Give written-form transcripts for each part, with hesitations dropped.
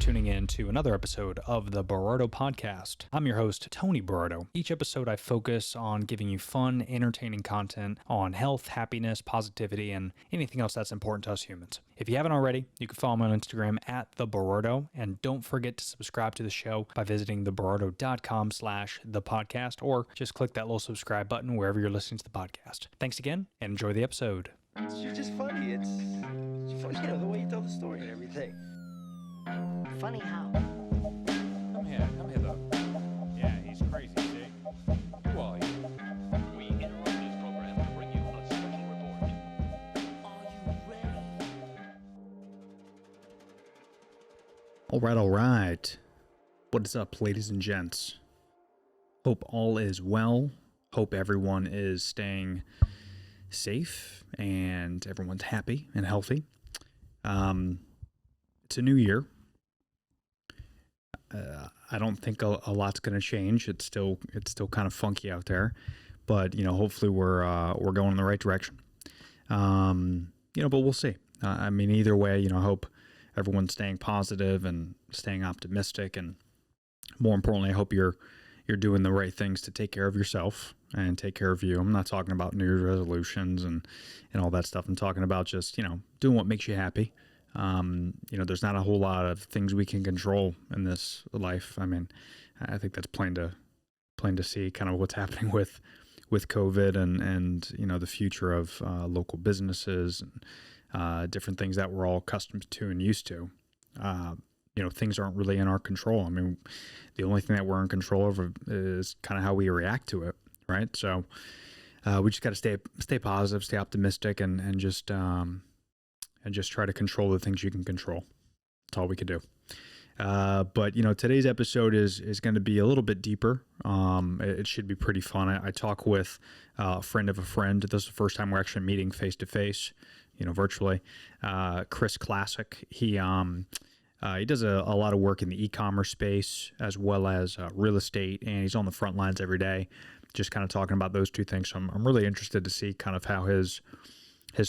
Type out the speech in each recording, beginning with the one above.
tuning in to another episode of the Berardo Podcast. I'm your host, Tony Berardo. Each episode I focus on giving you fun, entertaining content on health, happiness, positivity, and anything else that's important to us humans. If you haven't already, you can follow me on Instagram at the Berardo, and don't forget to subscribe to the show by visiting theberardo.com/thepodcast, or just click that little subscribe button wherever you're listening to the podcast. Thanks again, and enjoy the episode. You're just funny. It's funny, the way you tell the story and everything. Funny how? Come here though. Yeah, he's crazy, see? Who are you? We interrupt this program to bring you a special report. Are you ready? All right. What is up, ladies and gents? Hope all is well. Hope everyone is staying safe and everyone's happy and healthy. It's a new year. I don't think a lot's going to change. It's still kind of funky out there, but hopefully we're going in the right direction. But we'll see. Either way, I hope everyone's staying positive and staying optimistic, and more importantly, I hope you're doing the right things to take care of yourself and take care of you. I'm not talking about New Year's resolutions and all that stuff. I'm talking about just, doing what makes you happy. There's not a whole lot of things we can control in this life. I think that's plain to see kind of what's happening with COVID and the future of local businesses and different things that we're all accustomed to and used to. Things aren't really in our control. The only thing that we're in control of is kind of how we react to it, right? So we just got to stay positive, stay optimistic, and just try to control the things you can control. That's all we can do. But today's episode is going to be a little bit deeper. It should be pretty fun. I talk with a friend of a friend. This is the first time we're actually meeting face to face, virtually. Chris Classic. He does a lot of work in the e-commerce space as well as real estate, and he's on the front lines every day, just kind of talking about those two things. So I'm really interested to see kind of how his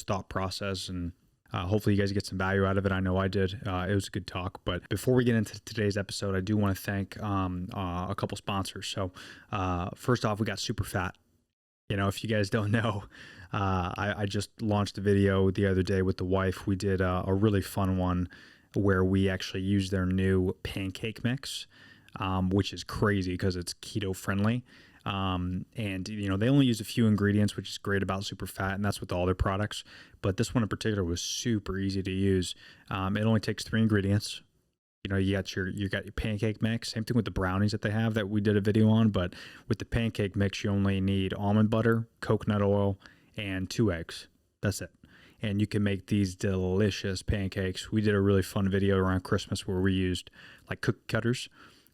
thought process, and hopefully you guys get some value out of it. I know I did. It was a good talk. But before we get into today's episode, I do want to thank a couple sponsors. So first off, we got Superfat. If you guys don't know, I just launched a video the other day with the wife. We did a really fun one where we actually use their new pancake mix, which is crazy because it's keto friendly. And they only use a few ingredients, which is great about Superfat, and that's with all their products. But this one in particular was super easy to use. It only takes 3 ingredients. You got your pancake mix. Same thing with the brownies that they have that we did a video on. But with the pancake mix, you only need almond butter, coconut oil, and 2 eggs. That's it. And you can make these delicious pancakes. We did a really fun video around Christmas where we used like cookie cutters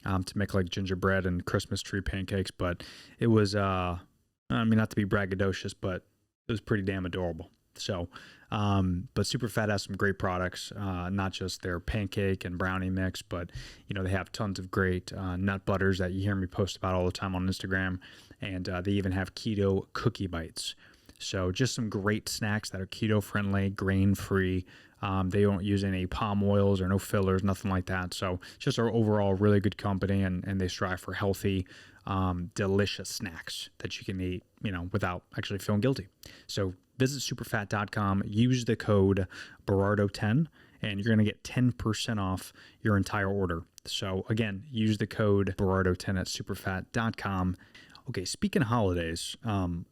to make like gingerbread and Christmas tree pancakes. But it was, not to be braggadocious, but it was pretty damn adorable. So, but Superfat has some great products, not just their pancake and brownie mix, but, they have tons of great nut butters that you hear me post about all the time on Instagram. And they even have keto cookie bites. So just some great snacks that are keto friendly, grain free. They don't use any palm oils or no fillers, nothing like that. So just our overall really good company, and they strive for healthy, delicious snacks that you can eat, without actually feeling guilty. So visit superfat.com, use the code Berardo10, and you're going to get 10% off your entire order. So again, use the code Berardo10 at superfat.com. Okay, speaking of holidays,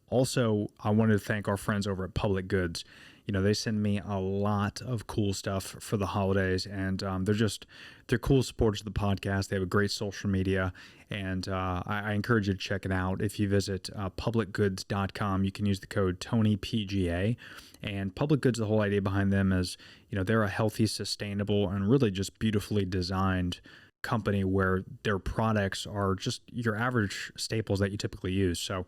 also I wanted to thank our friends over at Public Goods. They send me a lot of cool stuff for the holidays, and they're cool supporters of the podcast. They have a great social media, and I encourage you to check it out. If you visit publicgoods.com, you can use the code TonyPGA. And Public Goods, the whole idea behind them is, they're a healthy, sustainable, and really just beautifully designed company where their products are just your average staples that you typically use. So,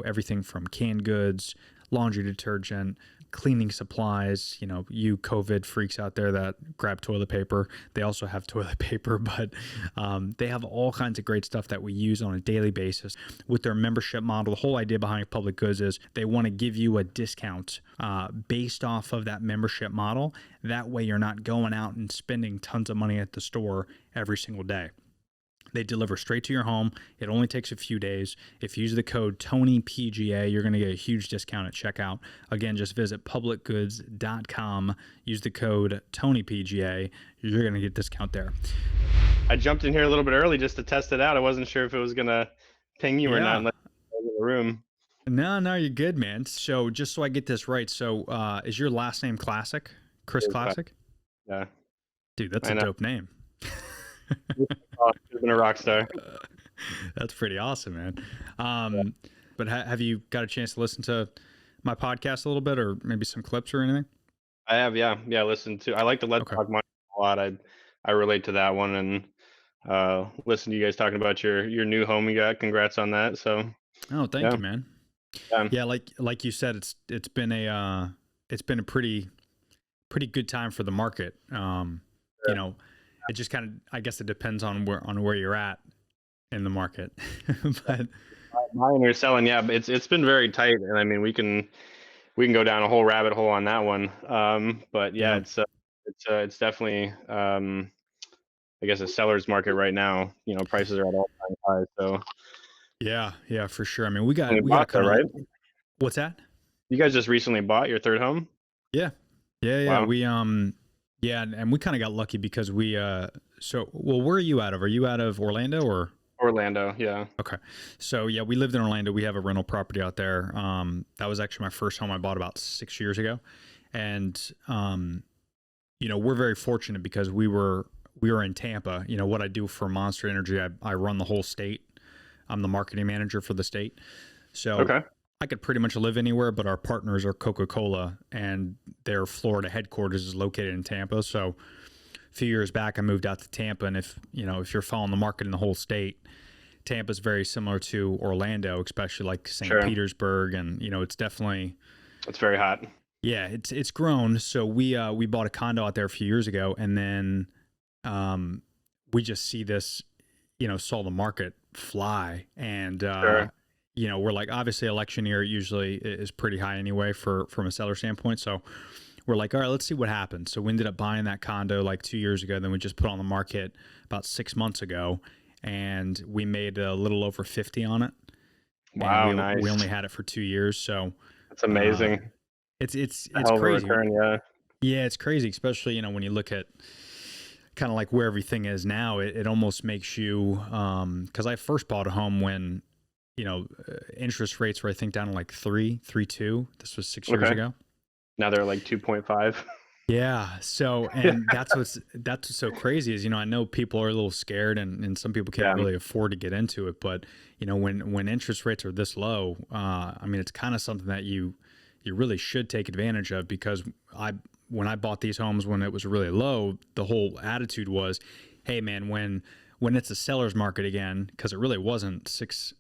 everything from canned goods, laundry detergent, cleaning supplies, you COVID freaks out there that grab toilet paper. They also have toilet paper, but they have all kinds of great stuff that we use on a daily basis. With their membership model, the whole idea behind Public Goods is they want to give you a discount based off of that membership model. That way you're not going out and spending tons of money at the store every single day. They deliver straight to your home. It only takes a few days. If you use the code TonyPGA, you're going to get a huge discount at checkout. Again, just visit publicgoods.com. Use the code TonyPGA. You're going to get a discount there. I jumped in here a little bit early just to test it out. I wasn't sure if it was going to ping you or not unless you were in the room. No, you're good, man. So just so I get this right, so is your last name Classic? Chris Classic? Yeah. Dude, that's a dope name. Oh, you've been a rock star. That's pretty awesome, man. But have you got a chance to listen to my podcast a little bit, or maybe some clips or anything? I have, yeah. Listen to. I like the Let's Talk Money a lot. I relate to that one, and listen to you guys talking about your new home you got. Congrats on that. So. Oh, thank you, man. Yeah, like you said, it's been a pretty good time for the market. It just kind of, I guess it depends on where you're at in the market. But buying or selling, yeah, but it's been very tight, and I mean we can go down a whole rabbit hole on that one. But yeah, it's definitely I guess a seller's market right now. Prices are at all-time highs. So yeah, for sure. I mean, we got kind of right. What's that? You guys just recently bought your third home? Yeah. Wow. We and we kind of got lucky because we where are you out of? Are you out of Orlando or? Orlando, yeah. Okay. So yeah, we lived in Orlando. We have a rental property out there. That was actually my first home I bought about 6 years ago. And we're very fortunate because we were in Tampa. What I do for Monster Energy, I run the whole state. I'm the marketing manager for the state. So okay. I could pretty much live anywhere, but our partners are Coca-Cola, and their Florida headquarters is located in Tampa. So a few years back, I moved out to Tampa, and if you're following the market in the whole state, Tampa is very similar to Orlando, especially like St. Petersburg, and it's very hot. Yeah, it's grown. So we bought a condo out there a few years ago, and then we just see this, saw the market fly, and we're like, obviously election year usually is pretty high anyway from a seller standpoint. So we're like, all right, let's see what happens. So we ended up buying that condo like 2 years ago. Then we just put it on the market about 6 months ago, and we made a little over 50 on it. Wow, nice. We nice. only had it for 2 years. So that's amazing. It's crazy. Return, yeah. Yeah, it's crazy, especially, when you look at kind of like where everything is now, it almost makes you, cause I first bought a home when, interest rates were, I think, down to like 3.2. This was 6 years ago. Now they're like 2.5. Yeah. So, and that's what's so crazy is, I know people are a little scared and some people can't really afford to get into it, but when interest rates are this low, I mean, it's kind of something that you really should take advantage of, because when I bought these homes, when it was really low, the whole attitude was, hey man, when it's a seller's market again, cause it really wasn't 6-7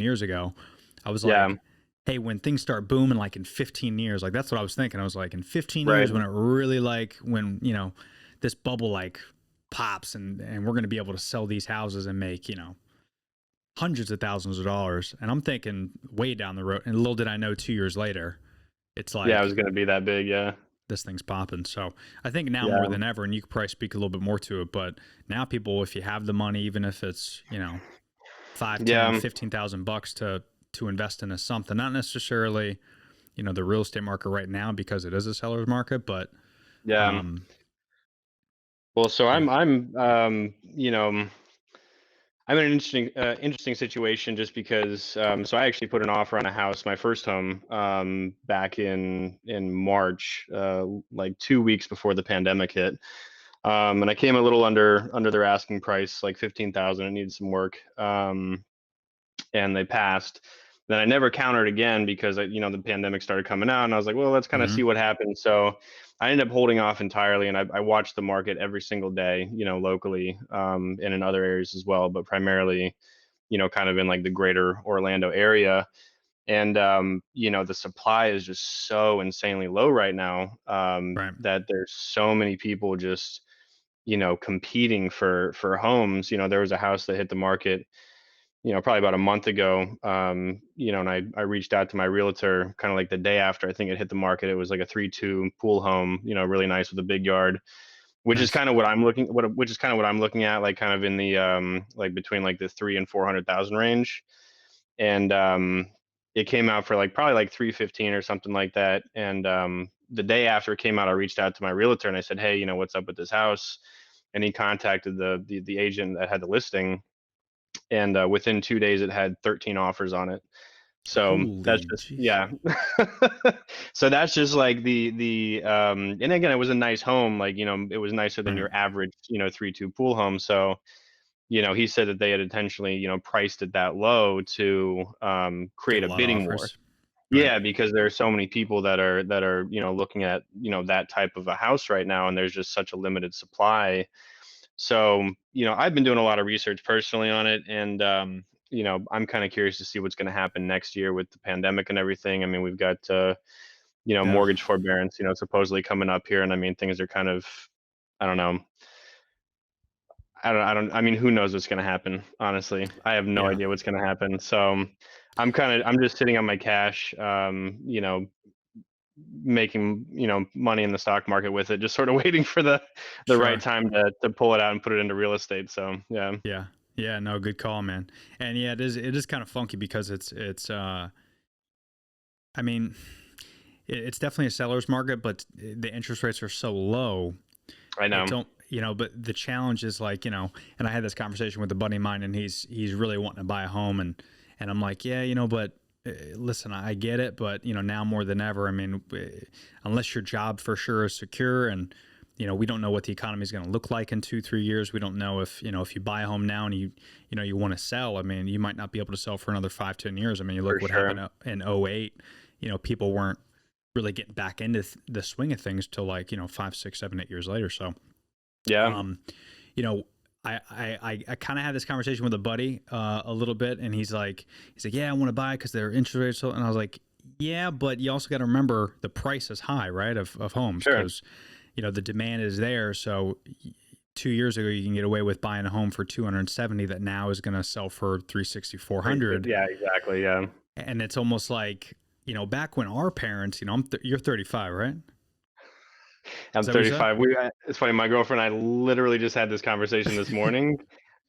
years ago, I was like, hey, when things start booming, like in 15 years, like that's what I was thinking. I was like, in 15 years, when it really when this bubble like pops and we're going to be able to sell these houses and make, hundreds of thousands of dollars. And I'm thinking way down the road. And little did I know 2 years later, it's like, it was going to be that big. Yeah. This thing's popping. So I think now more than ever, and you could probably speak a little bit more to it, but now people, if you have the money, even if it's, $5,000, $10,000, $15,000 to invest into something, not necessarily, the real estate market right now, because it is a seller's market, but well, so I'm in an interesting situation just because so I actually put an offer on a house, my first home, back in March, like 2 weeks before the pandemic hit. And I came a little under their asking price, like $15,000. It needed some work. And they passed. Then I never countered again because the pandemic started coming out, and I was like, well, let's kind of see what happens. So I ended up holding off entirely, and I watched the market every single day, locally, and in other areas as well, but primarily, kind of in like the greater Orlando area. And the supply is just so insanely low right now, Right. that there's so many people just competing for homes. There was a house that hit the market, probably about a month ago. And I reached out to my realtor kind of like the day after I think it hit the market. It was like a 3-2 pool home, really nice with a big yard, which is Nice. kind of which is kind of what I'm looking at, like kind of in the like between like the 300,000 and 400,000 range. And it came out for like probably like 315 or something like that. And the day after it came out, I reached out to my realtor and I said, hey, what's up with this house? And he contacted the agent that had the listing, and within 2 days it had 13 offers on it. So that's Holy just, jeez. yeah. So that's just like and again, it was a nice home, like it was nicer than Right. your average 3-2 pool home. So he said that they had intentionally priced it that low to Get create a a lot of bidding war. offers. Right. Yeah, because there are so many people that are looking at that type of a house right now, and there's just such a limited supply. So I've been doing a lot of research personally on it, and I'm kind of curious to see what's going to happen next year with the pandemic and everything. I mean, we've got Yeah. mortgage forbearance supposedly coming up here, and I mean things are kind of, I don't know. I mean, who knows what's going to happen? Honestly, I have no Yeah. idea what's going to happen. So I'm just sitting on my cash, making, money in the stock market with it, just sort of waiting for the right Sure. time to pull it out and put it into real estate. So, yeah. Yeah. Yeah. No, good call, man. And yeah, it is kind of funky because I mean, it's definitely a seller's market, but the interest rates are so low. I know. But the challenge is like, and I had this conversation with a buddy of mine, and he's really wanting to buy a home, and I'm like, yeah, but listen, I get it, but now more than ever, I mean, unless your job for sure is secure, and we don't know what the economy is going to look like in 2-3 years. We don't know if you buy a home now and you want to sell. I mean, you might not be able to sell for another 5-10 years. I mean, you look For what sure. happened in '08. People weren't really getting back into the swing of things till like 5, 6, 7, 8 years later. So Yeah. um, you know, I kind of had this conversation with a buddy a little bit, and he's like, yeah, I want to buy because their interest rates. And I was like, yeah, but you also got to remember the price is high, right, of homes, Sure. because the demand is there. So 2 years ago, you can get away with buying a home for 270 that now is going to sell for 360, 400. Yeah, exactly. Yeah. And it's almost like back when our parents, you're 35, right? I'm Is that what you said? 35. It's funny. My girlfriend and I literally just had this conversation this morning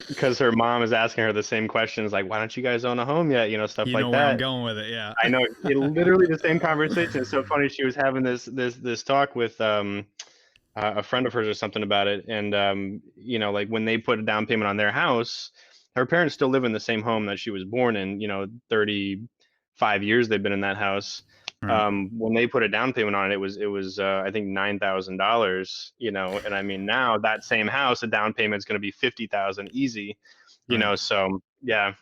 because her mom is asking her the same questions, like, why don't you guys own a home yet? Stuff You know like where I'm that. going with it, yeah. I know, literally the same conversation. It's so funny. She was having this talk with a friend of hers or something about it, and like when they put a down payment on their house, her parents still live in the same home that she was born in. 35 years they've been in that house. Right, When they put a down payment on it, it was I think $9,000. And I mean now that same house, a down payment is going to be 50,000 easy. right. So yeah.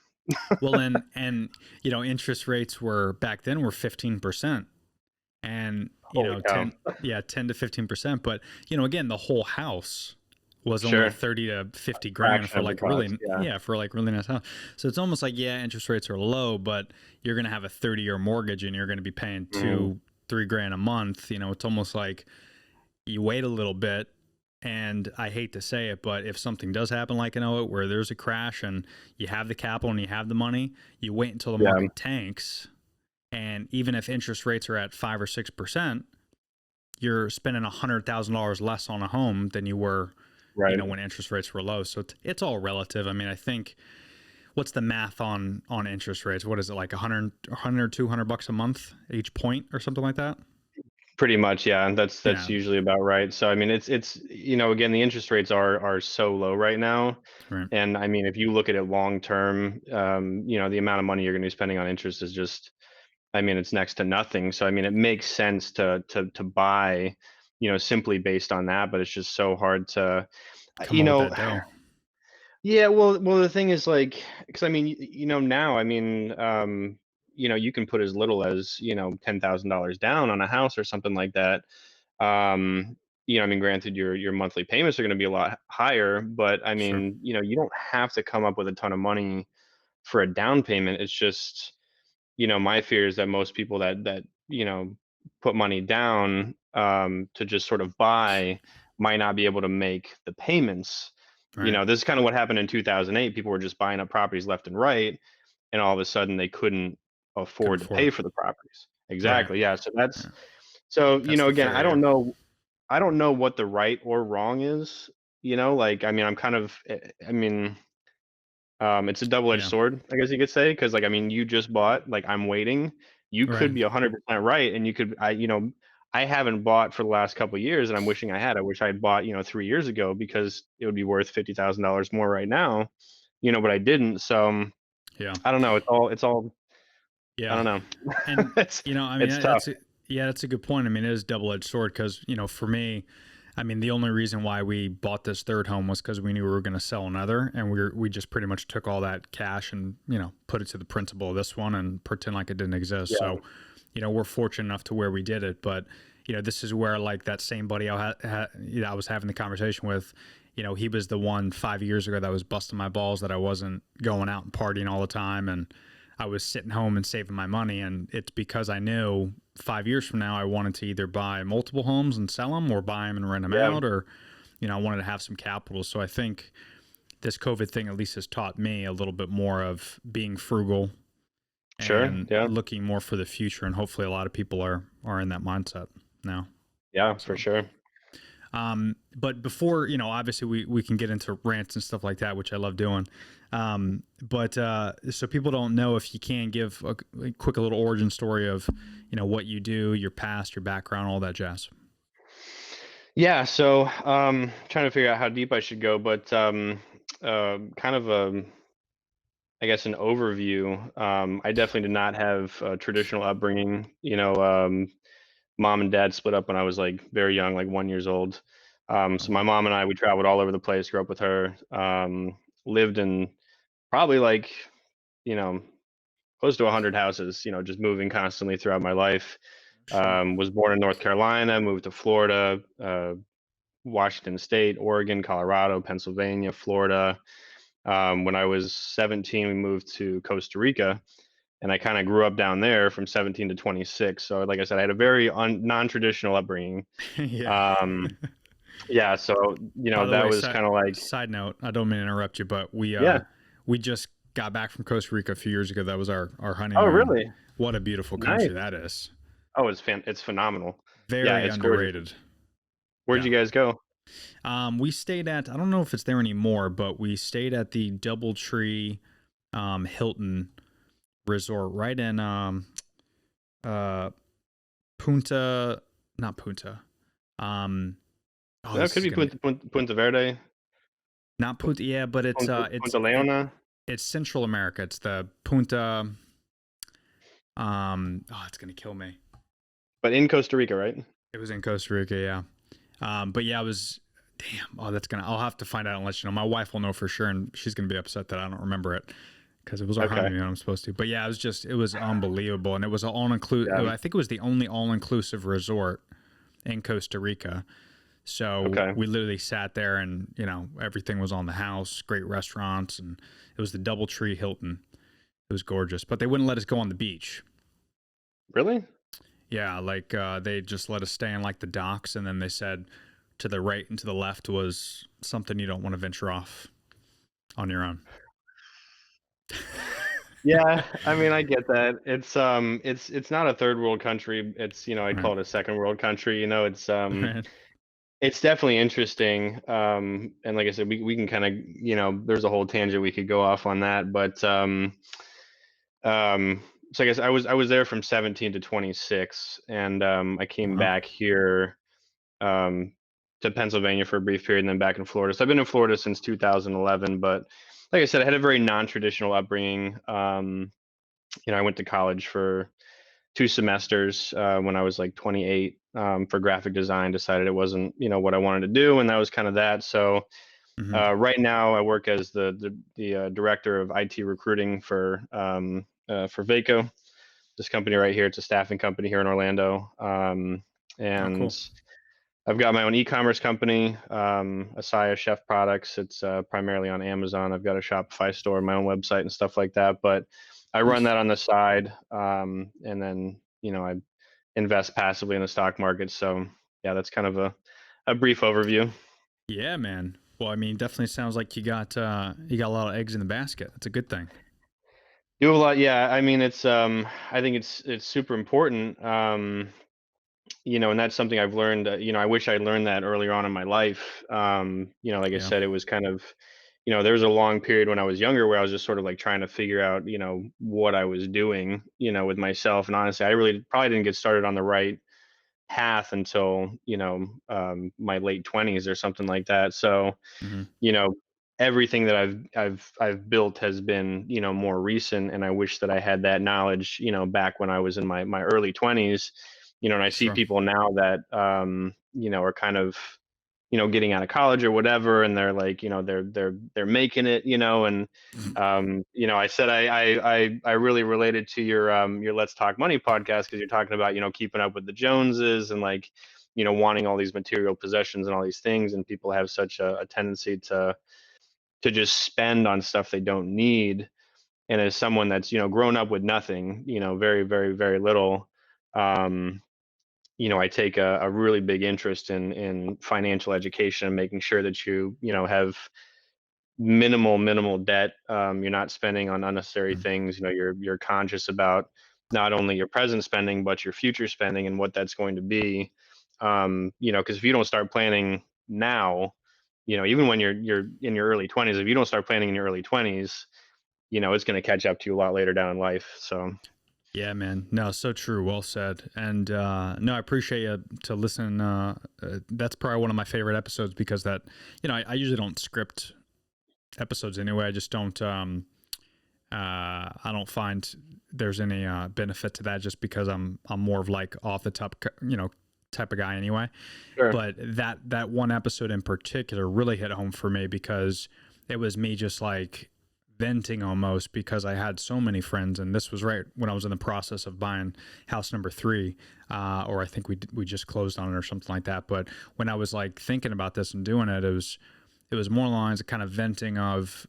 Well, and interest rates were back then were 15%, and Holy cow. 10 to 15%. But again, the whole house was only Sure. 30 to 50 grand Fraction for of the like cost. Yeah. for like really nice house. So it's almost like, yeah, interest rates are low, but you're gonna have a 30-year mortgage and you're gonna be paying Mhm. 2-3 grand a month. It's almost like you wait a little bit. And I hate to say it, but if something does happen like in '08 where there's a crash and you have the capital and you have the money, you wait until the Yeah. market tanks. And even if interest rates are at 5 or 6%, you're spending $100,000 less on a home than you were, Right. when interest rates were low. So it's all relative. I mean, I think what's the math on interest rates? What is it, like 100, $200 a month each point or something like that? Pretty much, yeah. That's Yeah, usually about right. So I mean, it's again, the interest rates are so low right now, right. and I mean, if you look at it long term, the amount of money you're going to be spending on interest is just, I mean, it's next to nothing. So I mean, it makes sense to buy, simply based on that, but it's just so hard to, Come up with that dough. yeah. Well, the thing is, like, because I mean, now, I mean, you can put as little as $10,000 down on a house or something like that. I mean, granted, your monthly payments are going to be a lot higher, but I Sure. mean, you don't have to come up with a ton of money for a down payment. It's just, my fear is that most people that put money down to just sort of buy might not be able to make the payments. Right. This is kind of what happened in 2008. People were just buying up properties left and right, and all of a sudden they couldn't Couldn't afford to afford pay it. for the properties. Right. Exactly. Yeah. So Yeah. so, That's the again, fear. I Yeah. don't know. I don't know what the right or wrong is. Like, I mean, I'm kind of, I mean, it's a double-edged Yeah. sword, I guess you could say, because like, I mean, you just bought, like, I'm waiting. You Right. could be 100% right, and I haven't bought for the last couple of years, and I'm wishing I had. I wish I had bought, 3 years ago, because it would be worth $50,000 more right now, but I didn't. So Yeah. I don't know. It's all. I Yeah. don't know. And it's I mean it's tough. that's a good point. I mean, it is a double-edged sword because for me, I mean, the only reason why we bought this third home was because we knew we were going to sell another, and we just pretty much took all that cash and put it to the principal of this one and pretend like it didn't exist. Yeah. So, we're fortunate enough to where we did it. But this is where like that same buddy I was having the conversation with. He was the one 5 years ago that was busting my balls that I wasn't going out and partying all the time, and I was sitting home and saving my money. And it's because I knew 5 years from now I wanted to either buy multiple homes and sell them, or buy them and rent them Yeah. out, or I wanted to have some capital. So I think this COVID thing at least has taught me a little bit more of being frugal Sure. and Yeah. looking more for the future. And hopefully a lot of people are in that mindset now. Yeah. So, For sure. but before, obviously we can get into rants and stuff like that, which I love doing. But so people don't know, if you can give a quick little origin story of, what you do, your past, your background, all that jazz. Yeah. So trying to figure out how deep I should go, but kind of I guess an overview. I definitely did not have a traditional upbringing. Mom and dad split up when I was like very young, like 1 years old. Oh, So my wow. mom and I, we traveled all over the place, grew up with her, lived in probably like, you know, close to 100 houses, just moving constantly throughout my life. Shit. Was born in North Carolina, moved to Florida, Washington State, Oregon, Colorado, Pennsylvania, Florida. When I was 17, we moved to Costa Rica, and I kind of grew up down there from 17 to 26. So, like I said, I had a very non-traditional upbringing. Yeah. Um, yeah, so By the that way, was kind of like, side note, I don't mean to interrupt you, but yeah. we just got back from Costa Rica a few years ago. That was our Oh, honeymoon. really? What a beautiful Nice. country that is. Oh, it's phenomenal. Yeah, Very it's gorgeous. underrated. Where'd Yeah. you guys go? We stayed at, I don't know if it's there anymore, but we stayed at the Doubletree Hilton Resort right in Punta, not Punta. Oh, That this could is be gonna Punta Verde, not Punta, yeah, but Punta Leona, it's Central America. It's the Punta. Oh, it's gonna kill me. but in Costa Rica, right? It was in Costa Rica, yeah. But yeah, it was. Damn. Oh, I'll have to find out and let you know. My wife will know for sure, and she's gonna be upset that I don't remember it because it was our Okay. honeymoon. I'm supposed to. But yeah, it was unbelievable, and it was an all-inclusive. Yeah. I think it was the only all-inclusive resort in Costa Rica. So Okay. we literally sat there, and everything was on the house. Great restaurants, and it was the DoubleTree Hilton. It was gorgeous, but they wouldn't let us go on the beach. Really? Yeah, like they just let us stay in like the docks, and then they said to the right and to the left was something you don't want to venture off on your own. Yeah, I mean, I get that. It's not a third world country. It's, I'd Right. call it a second world country. Right. It's definitely interesting. And like I said, we can kind of, there's a whole tangent we could go off on that, but so I guess I was there from 17 to 26, and I came Wow. back here um to Pennsylvania for a brief period, and then back in Florida. So I've been in Florida since 2011, but like I said, I had a very non-traditional upbringing. I went to college for 2 semesters when I was like 28 for graphic design. Decided it wasn't what I wanted to do, and that was kind of that. So Hmm. right now I work as the director of IT recruiting for Vaco, this company right here. It's a staffing company here in Orlando, Oh, and cool. I've got my own e-commerce company, Asaya Chef Products. It's primarily on Amazon. I've got a Shopify store, my own website, and stuff like that. But I run Nice. that on the side, and then I invest passively in the stock market. So yeah, that's kind of a brief overview. Yeah, man. Well, I mean, definitely sounds like you got a lot of eggs in the basket. That's a good thing. Do a lot, yeah. I mean, it's I think it's super important. And that's something I've learned. I wish I learned that earlier on in my life. Like I Yeah. said, it was kind of, there was a long period when I was younger where I was just sort of like trying to figure out, what I was doing, with myself. And honestly, I really probably didn't get started on the right path until, my late 20s or something like that. So, Hmm. you know, everything that I've built has been, more recent, and I wish that I had that knowledge, back when I was in my early 20s. And I see Sure. people now that are kind of, getting out of college or whatever, and they're like, they're making it, and I said I really related to your Let's Talk Money podcast, because you're talking about, keeping up with the Joneses, and like, wanting all these material possessions and all these things, and people have such a tendency to just spend on stuff they don't need. And as someone that's, grown up with nothing, very, very, very little, um, I take a really big interest in financial education, and making sure that have minimal debt. You're not spending on unnecessary Mm. things. You're conscious about not only your present spending, but your future spending, and what that's going to be. Because if you don't start planning now, even when you're in your early 20s, if you don't start planning in your early 20s, it's going to catch up to you a lot later down in life. So Yeah, man. No, so true. Well said. And no, I appreciate you to listen. That's probably one of my favorite episodes because I usually don't script episodes anyway. I just don't. I don't find there's any benefit to that just because I'm more of like off the top, type of guy anyway. sure. But that one episode in particular really hit home for me because it was me just like venting almost because I had so many friends, and this was right when I was in the process of buying house number 3, or I think we just closed on it or something like that. But when I was like thinking about this and doing it, it was more lines of kind of venting of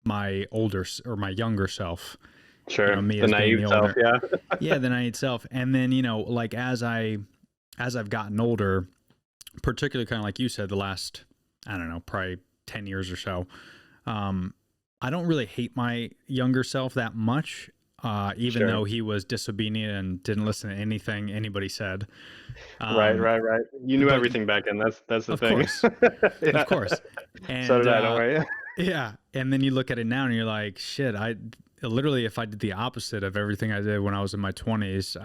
my my younger self, Sure. me The as being naive the self, older, yeah. yeah, the naive self. And then like as I've gotten older, particularly kind of like you said, the last, I don't know, probably 10 years or so, I don't really hate my younger self that much, even Sure. though he was disobedient and didn't listen to anything anybody said. Right, Um, right, right. You knew but everything back then. That's the of thing. course, Yeah. of course. So And did I, don't worry. yeah, and then you look at it now and you're like, shit, I literally, if I did the opposite of everything I did when I was in my 20s,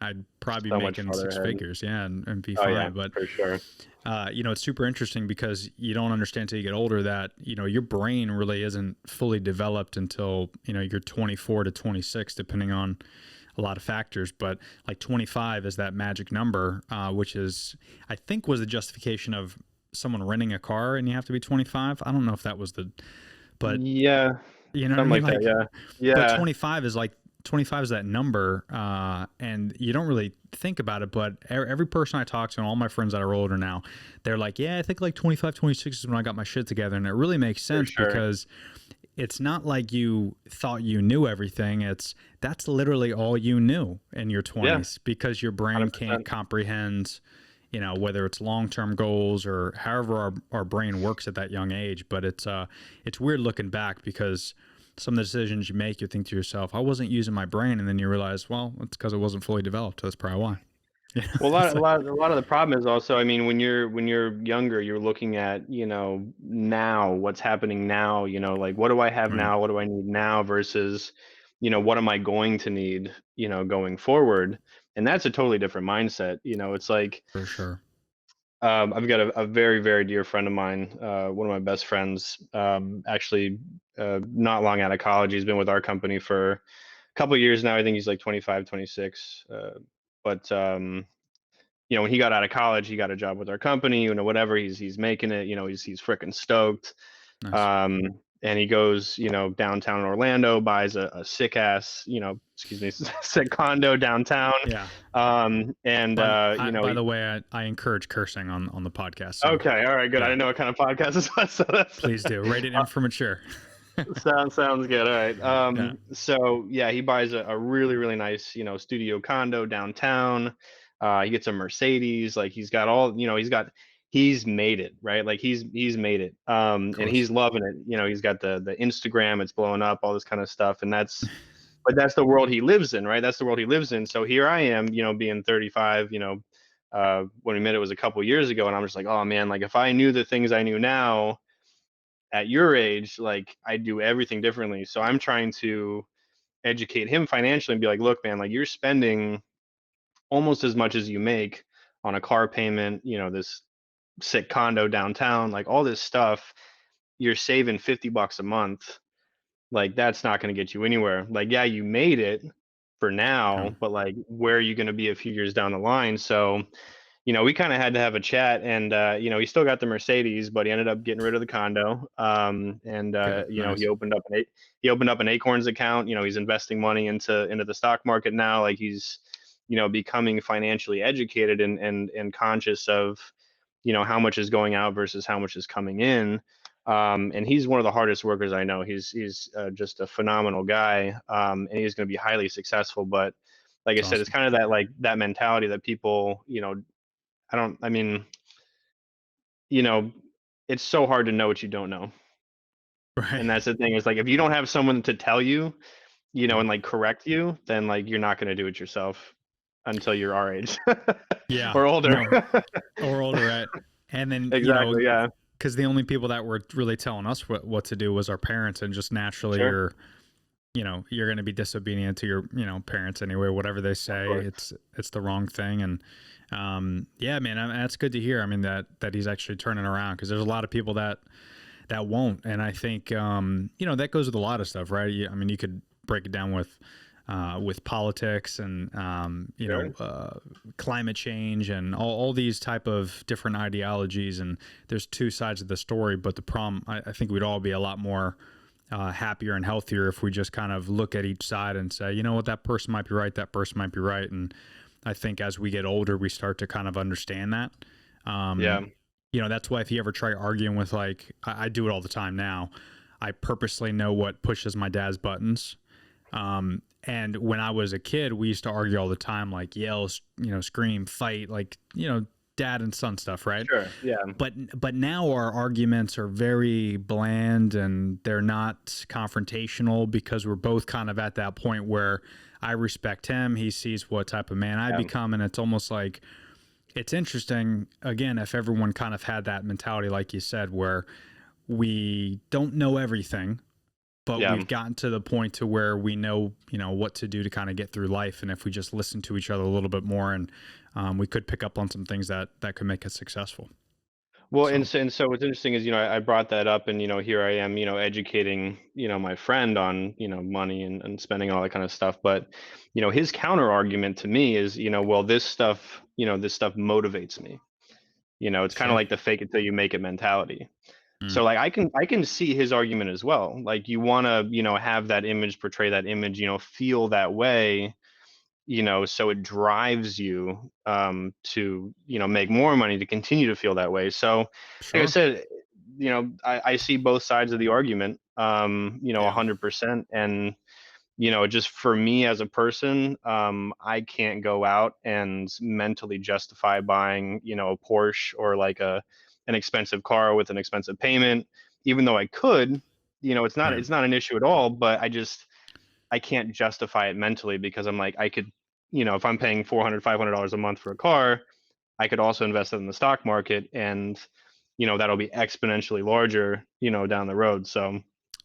I'd probably be So much making farther 6 ahead. figures, yeah, and be Oh fine. yeah, But for sure. it's super interesting because you don't understand till you get older that your brain really isn't fully developed until you're 24 to 26, depending on a lot of factors. But like 25 is that magic number, which is I think was the justification of someone renting a car and you have to be 25. I don't know if that was but Yeah, you know what I something mean? like that. Like, Yeah, but yeah, 25 is like 25 is that number, and you don't really think about it. But every person I talk to and all my friends that are older now, they're like, yeah, I think like 25, 26 is when I got my shit together. And it really makes for sense sure. because it's not like you thought you knew everything. That's literally all you knew in your Yeah, 20s because your brain can't 100%. comprehend, whether it's long-term goals or however our brain works at that young age. But it's weird looking back because some of the decisions you make, you think to yourself, I wasn't using my brain. And then you realize, well, it's because it wasn't fully developed. That's probably why. Well, It's like, a lot of the problem is also, I mean, when you're younger, you're looking at, now, what's happening now, like what do I have right. now? What do I need now versus, what am I going to need, going forward? And that's a totally different mindset. It's like, For sure. I've got a very, very dear friend of mine, one of my best friends, actually, not long out of college. He's been with our company for a couple of years now. I think he's like 25, 26. But when he got out of college, he got a job with our company, whatever. He's making it, he's freaking stoked. Nice. Um, and he goes, downtown Orlando, buys a sick ass, excuse me, sick condo downtown. Yeah. And By the way, I encourage cursing on the podcast. So okay, all right, good. I yeah, didn't know what kind of podcast this was, so that's please do. Rated M for mature. Sounds good. All right. Yeah, So yeah, he buys a really, really nice, studio condo downtown. He gets a Mercedes. Like he's got all, he's made it, right? Like he's made it. of And course. he's loving it. He's got the Instagram, it's blowing up, all this kind of stuff. And but that's the world he lives in, right? That's the world he lives in. So here I am, being 35, when we met, it was a couple years ago, and I'm just like, oh man, like if I knew the things I knew now at your age, like I do everything differently. So I'm trying to educate him financially and be like, look, man, like you're spending almost as much as you make on a car payment, this sick condo downtown, like all this stuff. You're saving $50 a month. Like that's not going to get you anywhere. Like, yeah, you made it for Yeah, now, but like, where are you going to be a few years down the line? So we kind of had to have a chat, and he still got the Mercedes, but he ended up getting rid of the condo. And good, he nice, opened up an Acorns account. He's investing money into the stock market now. Like he's becoming financially educated and conscious of how much is going out versus how much is coming in. And he's one of the hardest workers I know. He's just a phenomenal guy, and he's going to be highly successful. But like I it's said, it's awesome. kind of that mentality that people, I mean, you know, it's so hard to know what you don't know. Right. And that's the thing, is like if you don't have someone to tell you, Yeah. and like correct you, then like you're not going to do it yourself until you're our age Yeah. or older. No, or older, right? And then, Exactly. Yeah. because the only people that were really telling us what to do was our parents, and just naturally Sure. you're going to be disobedient to your, parents anyway, whatever they Of say, course. it's the wrong thing. And, yeah, man, that's good to hear. I mean, that he's actually turning around, because there's a lot of people that won't. And I think, that goes with a lot of stuff, right? I mean, you could break it down with politics and, Sure. climate change and all these type of different ideologies. And there's two sides of the story, but the problem, I think we'd all be a lot more happier and healthier if we just kind of look at each side and say, you know what, that person might be right, that person might be right. And I think as we get older, we start to kind of understand that. Yeah. That's why if you ever try arguing with, like, I do it all the time now. I purposely know what pushes my dad's buttons. And when I was a kid, we used to argue all the time, like yell, scream, fight, like, dad and son stuff, right? Sure. Yeah. But now our arguments are very bland, and they're not confrontational, because we're both kind of at that point where I respect him, he sees what type of man I Yeah. become, and it's almost like, it's interesting, again, if everyone kind of had that mentality, like you said, where we don't know everything, but Yeah. we've gotten to the point to where we know, what to do to kind of get through life. And if we just listen to each other a little bit more, and we could pick up on some things that could make us successful. Well, So, and so what's interesting is, I brought that up, and here I am, educating, my friend on, money and spending, all that kind of stuff. But, his counter argument to me is, well, this stuff motivates me. It's kind of sure. like the fake it till you make it mentality. Mm, So like I can see his argument as well. Like you want to, have that image, portray that image, feel that way, so it drives you to, make more money, to continue to feel that way. So like I sure. said, I see both sides of the argument, Yeah. 100%. And just for me as a person, I can't go out and mentally justify buying, a Porsche or like an expensive car with an expensive payment, even though I could. It's not Right. it's not an issue at all, but I can't justify it mentally, because I'm like, I could, if I'm paying $400 $500 a month for a car, I could also invest it in the stock market, and that'll be exponentially larger, down the road. So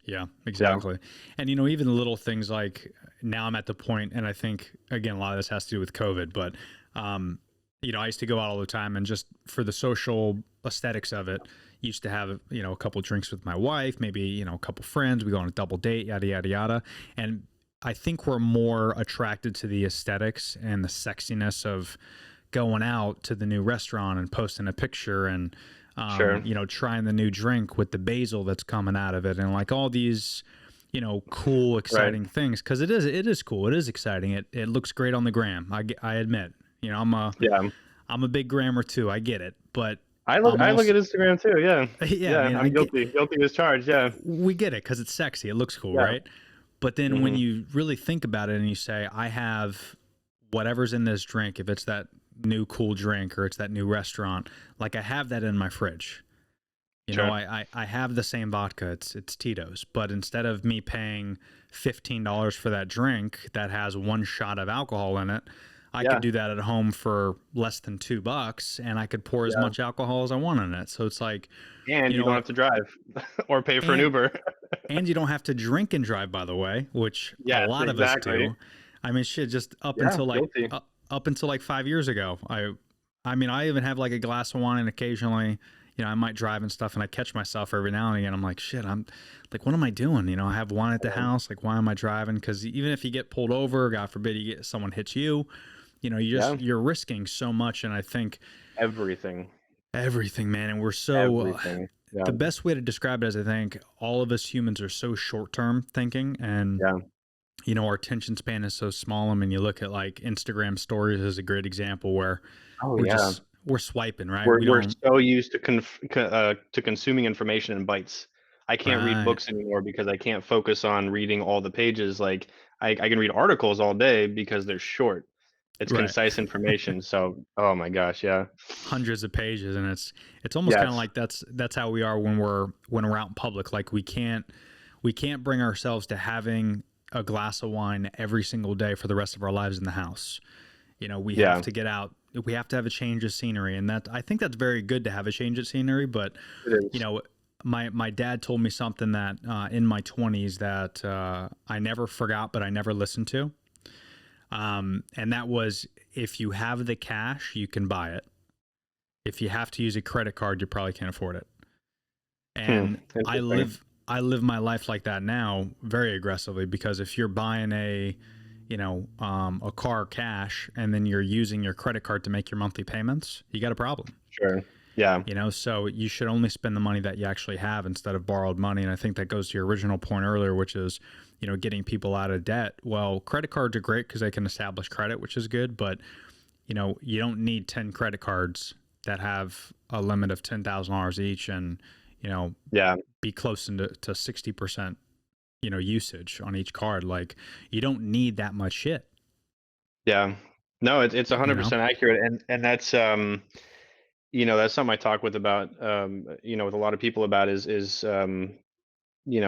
Yeah, yeah. exactly. And, even the little things, like, now I'm at the point, and I think, again, a lot of this has to do with COVID, but, I used to go out all the time, and just for the social aesthetics of it, used to have, a couple drinks with my wife, maybe, a couple friends, we go on a double date, yada, yada, yada. And I think we're more attracted to the aesthetics and the sexiness of going out to the new restaurant and posting a picture, and Sure. trying the new drink with the basil that's coming out of it, and like all these, cool, Right. exciting things. Because it is cool, it is exciting, it looks great on the gram. I admit, I'm a Yeah. I'm a big grammer too. I get it, but I'm I look also at Instagram too. Yeah, yeah, I yeah. mean, I'm guilty as charged. Yeah, we get it because it's sexy, it looks cool, yeah. right? But then when Hmm. you really think about it and you say, I have whatever's in this drink, if it's that new cool drink or it's that new restaurant, like I have that in my fridge. You know, Sure. I have the same vodka. It's Tito's, but instead of me paying $15 for that drink that has one shot of alcohol in it, I could Yeah, do that at home for less than $2, and I could pour as yeah. much alcohol as I want in it. So it's like, And you you know don't what, have to drive or pay for an and Uber. and you don't have to drink and drive, by the way, which a Yes, lot of us exactly. do. I mean, shit, just Yeah, guilty. up until like 5 years ago, I mean, I even have like a glass of wine, and occasionally, you know, I might drive and stuff, and I catch myself every now and again. I'm like, shit, I'm like, what am I doing? You know, I have wine at the house. Like, why am I driving? Because even if you get pulled over, God forbid, you get someone hits you, you know, Yeah, you're risking so much. And I think everything, everything, man, and we're so. everything. Yeah, The best way to describe it is, I think all of us humans are so short term thinking, and yeah. you know, our attention span is so small. I mean, you look at like Instagram stories as a great example where Oh yeah. we're swiping, right? We We're don't, so used to to consuming information in bites. I can't read right, books anymore because I can't focus on reading all the pages. Like I can read articles all day because they're short. It's right. concise information. So, oh my gosh, yeah. Hundreds of pages, and it's almost kind of Yes. like that's how we are when we're out in public. Like we can't bring ourselves to having a glass of wine every single day for the rest of our lives in the house. You know, we have Yeah, to get out. We have to have a change of scenery, and that I think that's very good to have a change of scenery. But it you is. know, my dad told me something that in my 20s that I never forgot, but I never listened to. And that was, if you have the cash, you can buy it. If you have to use a credit card, you probably can't afford it. Hmm. And Interesting. I live my life like that now very aggressively, because if you're buying a car cash and then you're using your credit card to make your monthly payments, you got a problem. Sure. Yeah. You know, so you should only spend the money that you actually have instead of borrowed money. And I think that goes to your original point earlier, which is, you know, getting people out of debt. Well, credit cards are great because they can establish credit, which is good, but you know, you don't need 10 credit cards that have a limit of $10,000 each, and you know, Yeah. be close to 60%, you know, usage on each card. Like, you don't need that much shit, Yeah. No, it's you know? 100% accurate, and that's that's something I talk with about with a lot of people about is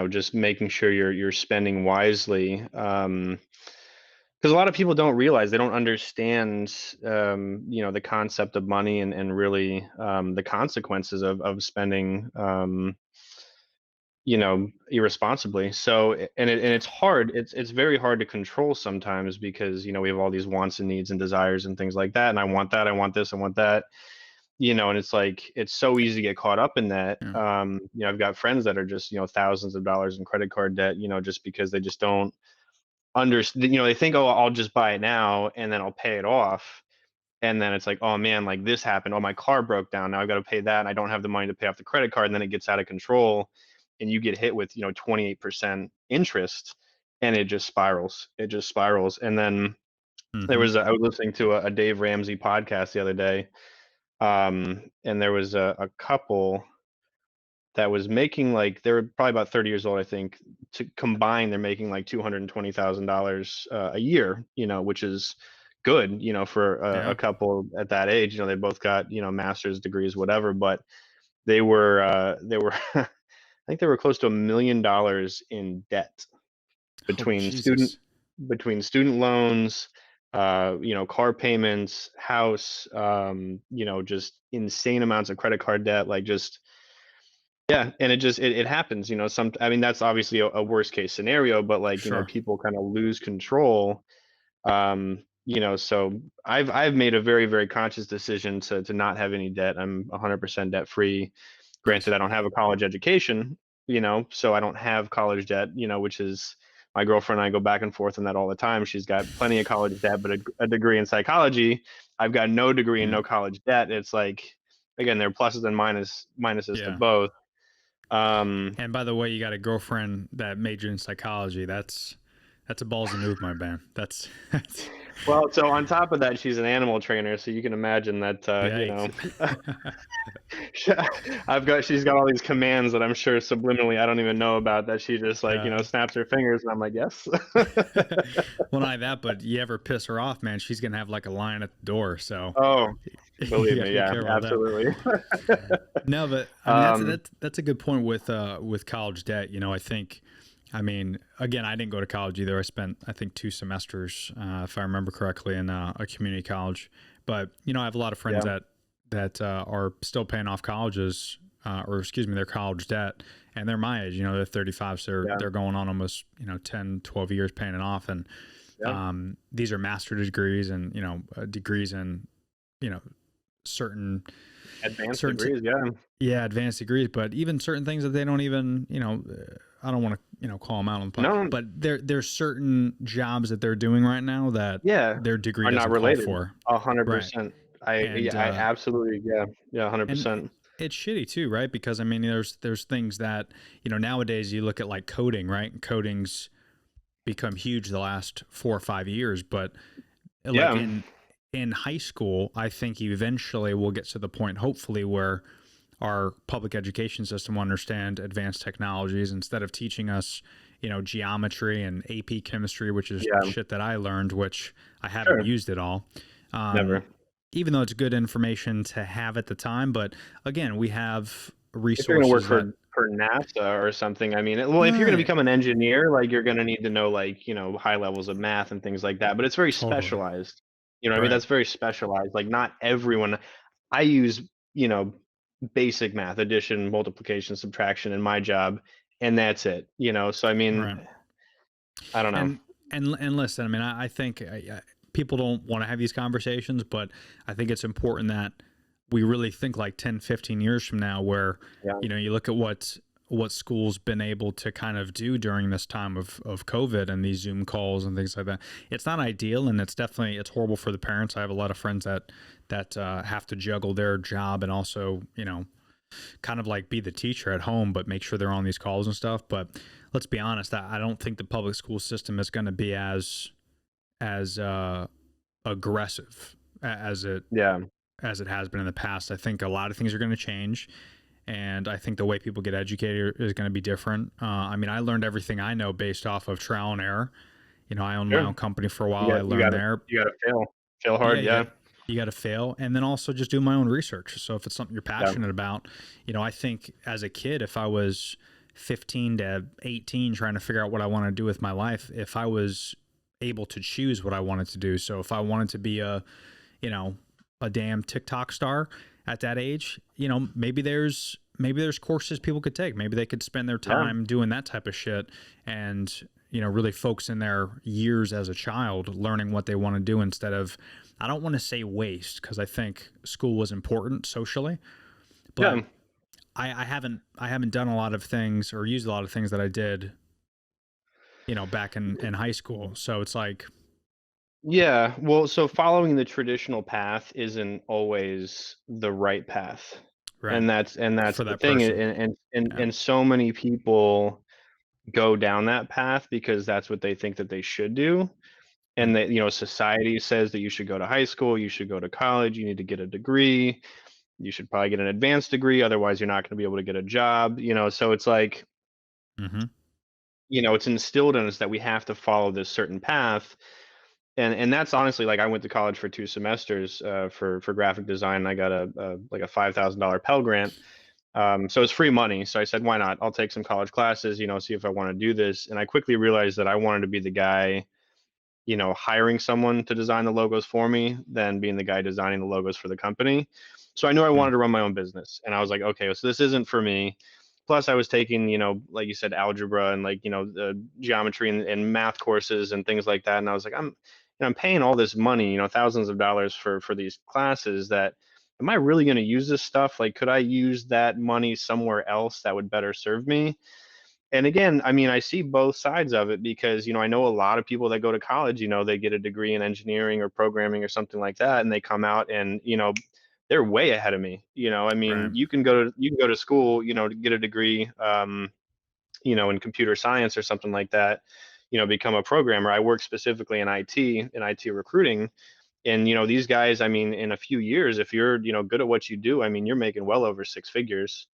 just making sure you're spending wisely. Because a lot of people don't realize, they don't understand the concept of money, and really the consequences of spending irresponsibly. So and it's hard, it's very hard to control sometimes, because we have all these wants and needs and desires and things like that, and I want that, I want this, I want that, and it's like it's so easy to get caught up in that. Yeah. I've got friends that are just thousands of dollars in credit card debt, just because they just don't understand. They think, oh, I'll just buy it now and then I'll pay it off, and then it's like, oh man, like this happened, oh my car broke down, now I've got to pay that, and I don't have the money to pay off the credit card, and then it gets out of control, and you get hit with 28% interest, and it just spirals. And then Mm-hmm. I was listening to a Dave Ramsey podcast the other day, and there was a couple that was making, like, they were probably about 30 years old, I think. To combine, they're making like $220,000 a year, which is good, for a Yeah. couple at that age. They both got master's degrees, whatever, but they were I think they were close to $1 million in debt, Oh, between student Jesus. loans, car payments, house, just insane amounts of credit card debt, like, just, yeah. And it happens, I mean, that's obviously a worst case scenario, but, like, Sure. people kind of lose control. So I've made a very, very conscious decision to not have any debt. I'm 100% debt free. Nice. Granted, I don't have a college education, so I don't have college debt, which is, my girlfriend and I go back and forth on that all the time. She's got plenty of college debt, but a degree in psychology. I've got no degree and Yeah. no college debt. It's like, again, there are pluses and minuses to Yeah. both. Um, And by the way, you got a girlfriend that majored in psychology. That's a ballsy move, my man. That's Well, so on top of that, she's an animal trainer, so you can imagine that, Yikes. she's got all these commands that I'm sure subliminally I don't even know about, that she just like, Yeah. snaps her fingers and I'm like, yes. Well, not that, but you ever piss her off, man, she's gonna have like a line at the door. So Oh, you believe gotta me, be yeah, careful with that. absolutely. No, but I mean Um, that's a good point with college debt. I think, I mean, again, I didn't go to college either. I spent, I think, 2 semesters, if I remember correctly, in a community college. But I have a lot of friends yeah, that are still paying off colleges, or excuse me, their college debt, and they're my age. They're 35, so they're yeah, they're going on almost 10, 12 years paying it off, and yeah. these are master degrees and degrees in you know certain Advanced certain degrees, yeah. yeah, advanced degrees, but even certain things that they don't even, I don't want to, call them out on the pod, No, but there's certain jobs that they're doing right now that yeah, their degree are not doesn't call related. for. Right. 100%. And, I absolutely, yeah, yeah, and 100%. it's shitty too, right? Because I mean, there's things that, nowadays you look at like coding, right? And coding's become huge the last 4 or 5 years, but like Yeah, in high school, I think eventually we'll get to the point, hopefully, where our public education system will understand advanced technologies instead of teaching us, geometry and AP chemistry, which is yeah, shit that I learned, which I haven't sure, used at all. never. Even though it's good information to have at the time, but again, we have If you're gonna work resources that, for NASA or something, I mean, well, if you're gonna right, become an engineer, like you're gonna need to know like, high levels of math and things like that, but it's very totally, specialized. You know what I mean? right. That's very specialized. Like not everyone I use, you know, basic math, addition, multiplication, subtraction in my job, and that's it. So I mean, Right. I don't know. And listen, I mean, I think people don't want to have these conversations, but I think it's important that we really think like 10, 15 years from now, where, Yeah, you look at what school's been able to kind of do during this time of COVID and these Zoom calls and things like that. It's not ideal, and it's horrible for the parents. I have a lot of friends that have to juggle their job and also, kind of like be the teacher at home, but make sure they're on these calls and stuff. But let's be honest, I don't think the public school system is going to be as aggressive yeah, as it has been in the past. I think a lot of things are going to change, and I think the way people get educated is going to be different. I mean, I learned everything I know based off of trial and error. I owned my sure. own company for a You while. I got you learned gotta there. you gotta fail Yeah, hard. Yeah, you got to fail, and then also just do my own research. So if it's something you're yeah, passionate about, I think as a kid, if I was 15 to 18 trying to figure out what I want to do with my life, if I was able to choose what I wanted to do. So if I wanted to be you know, a damn TikTok star at that age, maybe there's courses people could take. Maybe they could spend their yeah, time doing that type of shit and, really focus in their years as a child learning what they want to do instead of, I don't want to say waste, because I think school was important socially, yeah. but I haven't done a lot of things or used a lot of things that I did, back in high school. So it's like, Yeah, well, so following the traditional path isn't always the right path. right, And that's for the that thing. And person. and and, Yeah. and so many people go down that path because that's what they think that they should do. And Right. that, society says that you should go to high school, you should go to college, you need to get a degree, you should probably get an advanced degree, otherwise you're not going to be able to get a job. So it's like, Mm-hmm. it's instilled in us that we have to follow this certain path. And that's honestly, like, I went to college for 2 semesters for graphic design. I got like a $5,000 Pell Grant, so it's free money. So I said, why not? I'll take some college classes, see if I want to do this. And I quickly realized that I wanted to be the guy, hiring someone to design the logos for me than being the guy designing the logos for the company. So I knew I wanted to run my own business, and I was like, okay, so this isn't for me. Plus, I was taking, like you said, algebra and like, the geometry and math courses and things like that. And I was like, I'm paying all this money, thousands of dollars for these classes. That am I really going to use this stuff? Like, could I use that money somewhere else that would better serve me? And again, I mean, I see both sides of it because, I know a lot of people that go to college, they get a degree in engineering or programming or something like that, and they come out and, they're way ahead of me. I mean, Right. you can go to school, to get a degree, in computer science or something like that. become a programmer. I work specifically in IT recruiting. And, these guys, I mean, in a few years, if you're, good at what you do, I mean, you're making well over six figures,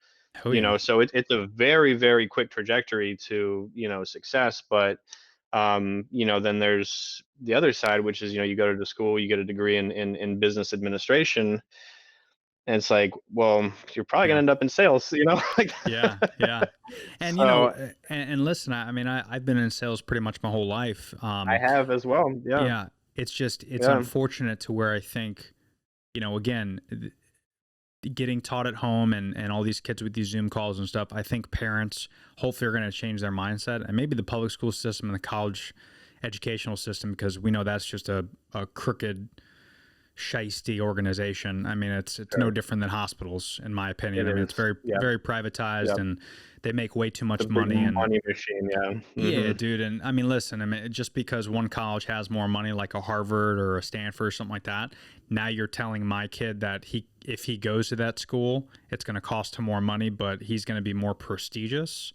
Oh yeah. so it's a very, very quick trajectory to, success. But, then there's the other side, which is, you go to school, you get a degree in business administration. And it's like, well, you're probably gonna Yeah. end up in sales, like Yeah. Yeah. And so and listen, I mean, I've been in sales pretty much my whole life. I have as well. Yeah. Yeah, it's Yeah. unfortunate to where I think, again, getting taught at home and all these kids with these Zoom calls and stuff, I think parents hopefully are going to change their mindset, and maybe the public school system and the college educational system, because we know that's just a crooked, shisty organization. I mean, it's no different than hospitals, in my opinion. It I mean, is. it's very Yeah. very privatized, Yep. and they make way too much The big money. And money machine. Yeah. yeah, dude. And I mean, listen, I mean, just because one college has more money, like a Harvard or a Stanford or something like that, now you're telling my kid that if he goes to that school, it's going to cost him more money, but he's going to be more prestigious.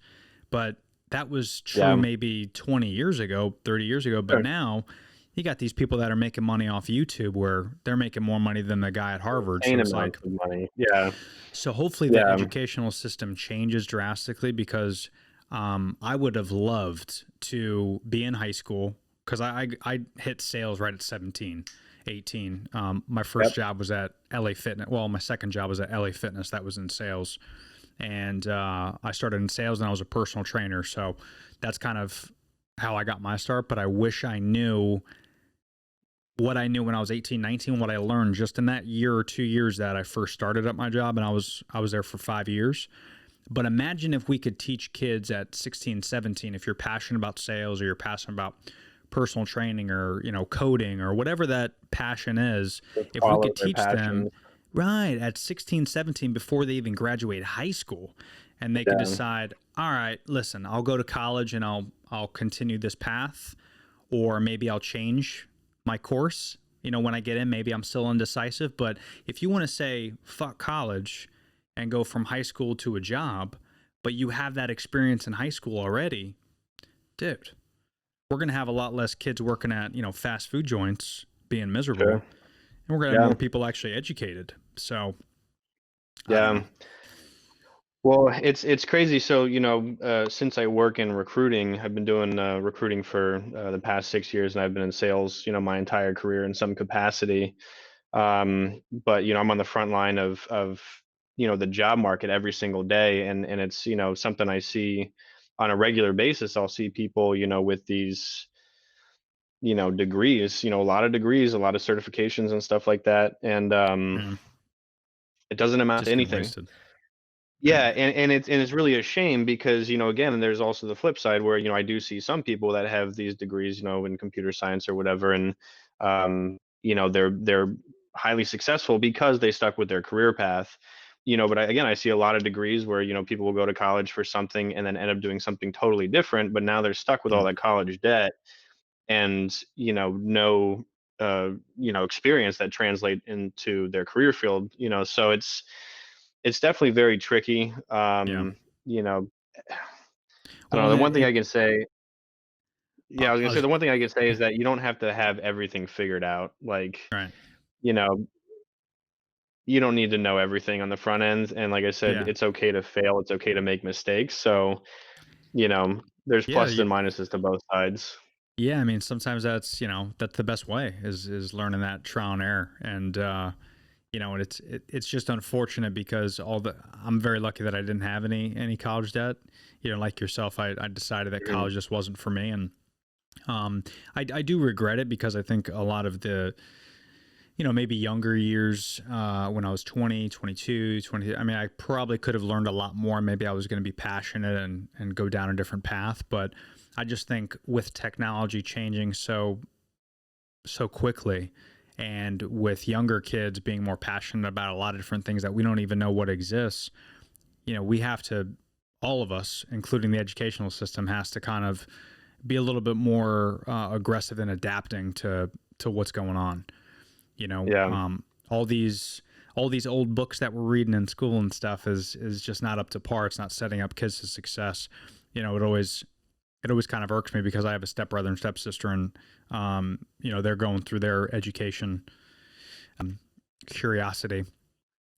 But that was true Yeah. maybe 20 years ago, 30 years ago. But Sure. now you got these people that are making money off YouTube where they're making more money than the guy at Harvard. So Insane it's like, amounts of money. Yeah. so hopefully the Yeah. educational system changes drastically, because I would have loved to be in high school, because I hit sales right at 17, 18. My first Yep. job was at LA Fitness. Well, my second job was at LA Fitness. That was in sales. And I started in sales and I was a personal trainer. So that's kind of how I got my start. But I wish I knew what I knew when I was 18, 19, what I learned just in that year or 2 years that I first started at my job, and I was there for 5 years. But imagine if we could teach kids at 16, 17, if you're passionate about sales or you're passionate about personal training or, coding or whatever that passion is, if we Follow could their teach them passions. right at 16, 17 before they even graduate high school, and they could Yeah. decide, all right, listen, I'll go to college and I'll continue this path, or maybe I'll change my course. When I get in, maybe I'm still indecisive. But if you want to say fuck college and go from high school to a job, but you have that experience in high school already, dude, we're going to have a lot less kids working at, fast food joints being miserable. Sure. And we're going to have Yeah. more people actually educated. So, Yeah. Well, it's crazy. So, since I work in recruiting, I've been doing recruiting for the past 6 years, and I've been in sales, my entire career in some capacity. But I'm on the front line of the job market every single day, and it's something I see on a regular basis. I'll see people, with these degrees, a lot of degrees, a lot of certifications and stuff like that, and yeah, it doesn't amount to just getting anything. wasted. Yeah, and it's really a shame because, again, there's also the flip side where, I do see some people that have these degrees, in computer science or whatever, and they're highly successful because they stuck with their career path. But again, I see a lot of degrees where, people will go to college for something and then end up doing something totally different, but now they're stuck with all Yeah. that college debt and, no experience that translate into their career field, so it's definitely very tricky. Yeah. You know, I don't Well, know. The and one thing I can say, yeah, I was I gonna say was the one thing I can say is that you don't have to have everything figured out. Like, right. you know, you don't need to know everything on the front end. And like I said, Yeah. it's okay to fail. It's okay to make mistakes. So, there's Yeah. pluses and minuses to both sides. Yeah, I mean, sometimes that's the best way is learning that trial and error, and and it's just unfortunate because I'm very lucky that I didn't have any college debt. Like yourself, I decided that college just wasn't for me, and I do regret it because I think a lot of the maybe younger years when I was 20, 22, 20, I mean, I probably could have learned a lot more. Maybe I was going to be passionate and go down a different path, but I just think with technology changing so quickly, and with younger kids being more passionate about a lot of different things that we don't even know what exists, we have to, all of us, including the educational system, has to kind of be a little bit more aggressive in adapting to what's going on. Yeah. All these old books that we're reading in school and stuff is just not up to par. It's not setting up kids to success. it always kind of irks me because I have a stepbrother and stepsister, and they're going through their education curiosity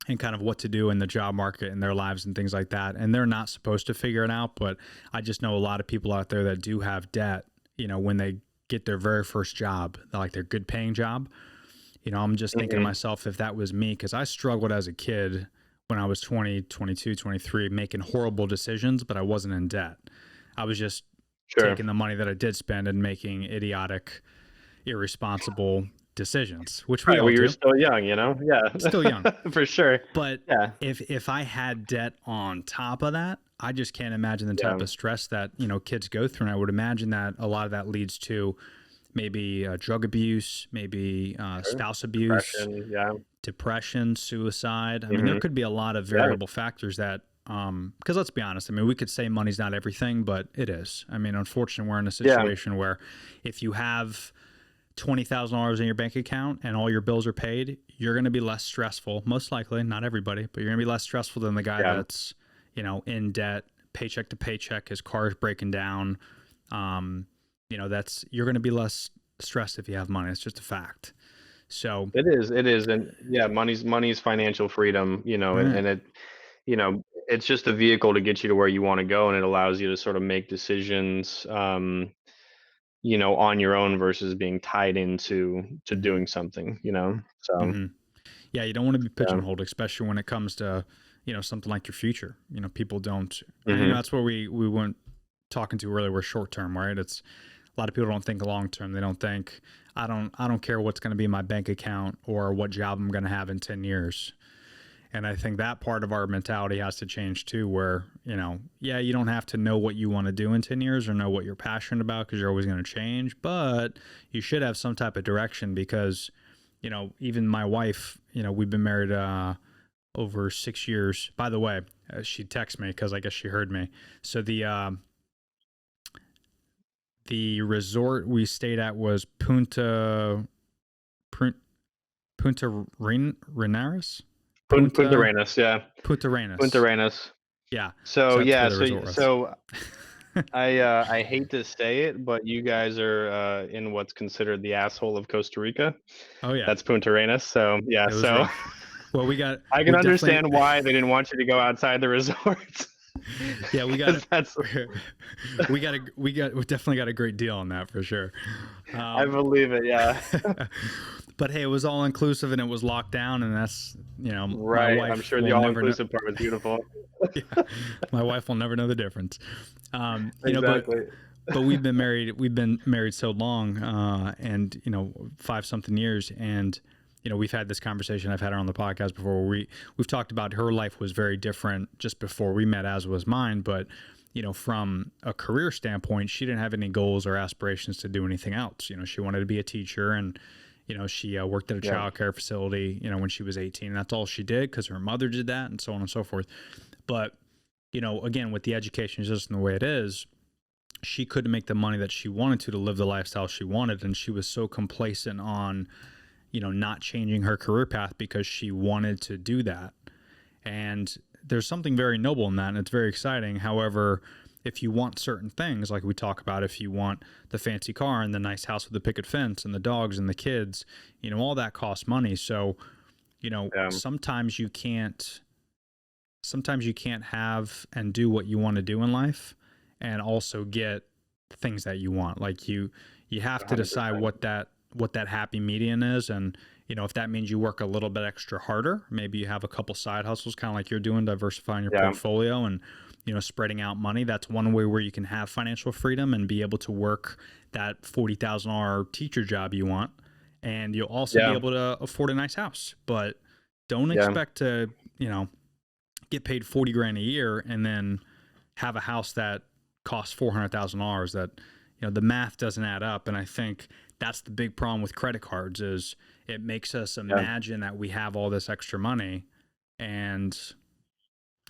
and kind of what to do in the job market in their lives and things like that. And they're not supposed to figure it out, but I just know a lot of people out there that do have debt, when they get their very first job, like their good paying job. I'm just thinking to myself, if that was me, because I struggled as a kid when I was 20, 22, 23, making horrible decisions, but I wasn't in debt. I was just taking the money that I did spend and making idiotic, irresponsible decisions, which we all well, do. you're still young, Yeah. Still young. For sure. But Yeah. if I had debt on top of that, I just can't imagine the type of stress that, kids go through. And I would imagine that a lot of that leads to maybe drug abuse, maybe spouse abuse, depression, suicide. I mean, there could be a lot of variable factors that, because let's be honest, I mean, we could say money's not everything, but it is. I mean, unfortunately, we're in a situation where if you have $20,000 in your bank account and all your bills are paid, you're going to be less stressful, most likely, not everybody, but you're going to be less stressful than the guy that's, in debt, paycheck to paycheck, his car is breaking down. You're going to be less stressed if you have money. It's just a fact. So it is. And money's financial freedom, and it, it's just a vehicle to get you to where you want to go. And it allows you to sort of make decisions, on your own versus being tied into doing something, so. Yeah, you don't want to be pigeonholed, especially when it comes to, something like your future. People don't, that's where we went talking to earlier, we're short term, right? It's a lot of people don't think long term. They don't think, I don't care what's going to be in my bank account or what job I'm going to have in 10 years. And I think that part of our mentality has to change too, where, you don't have to know what you want to do in 10 years or know what you're passionate about because you're always going to change, but you should have some type of direction because, even my wife, we've been married over 6 years. By the way, she texted me because I guess she heard me. So the resort we stayed at was Punta Renares? Punta Arenas, yeah. Punta Arenas. Punta Arenas. Yeah. So that's I hate to say it, but you guys are in what's considered the asshole of Costa Rica. Oh yeah. That's Punta Arenas. So yeah, so well, I can understand why they didn't want you to go outside the resorts. Yeah, we definitely got a great deal on that for sure. I believe it, yeah. But hey, it was all inclusive and it was locked down, and that's right. My wife I'm sure the all inclusive part was beautiful. Yeah, my wife will never know the difference. Exactly. But we've been married so long, and 5-something years, and we've had this conversation. I've had her on the podcast before. Where we've talked about her life was very different just before we met, as was mine. But from a career standpoint, she didn't have any goals or aspirations to do anything else. She wanted to be a teacher, and she worked at a child care facility. When she was 18, and that's all she did because her mother did that, and so on and so forth. But again, with the education system the way it is, she couldn't make the money that she wanted to live the lifestyle she wanted, and she was so complacent on not changing her career path because she wanted to do that. And there's something very noble in that, and it's very exciting. However, if you want certain things, like we talk about, if you want the fancy car and the nice house with the picket fence and the dogs and the kids, all that costs money. So, sometimes you can't have and do what you want to do in life and also get things that you want. Like you have to decide what that happy median is. And, if that means you work a little bit extra harder, maybe you have a couple side hustles, kind of like you're doing, diversifying your portfolio and, spreading out money. That's one way where you can have financial freedom and be able to work that $40,000 teacher job you want. And you'll also be able to afford a nice house, but don't expect to, get paid $40,000 a year and then have a house that costs $400,000. That, the math doesn't add up. And I think that's the big problem with credit cards is it makes us imagine that we have all this extra money, and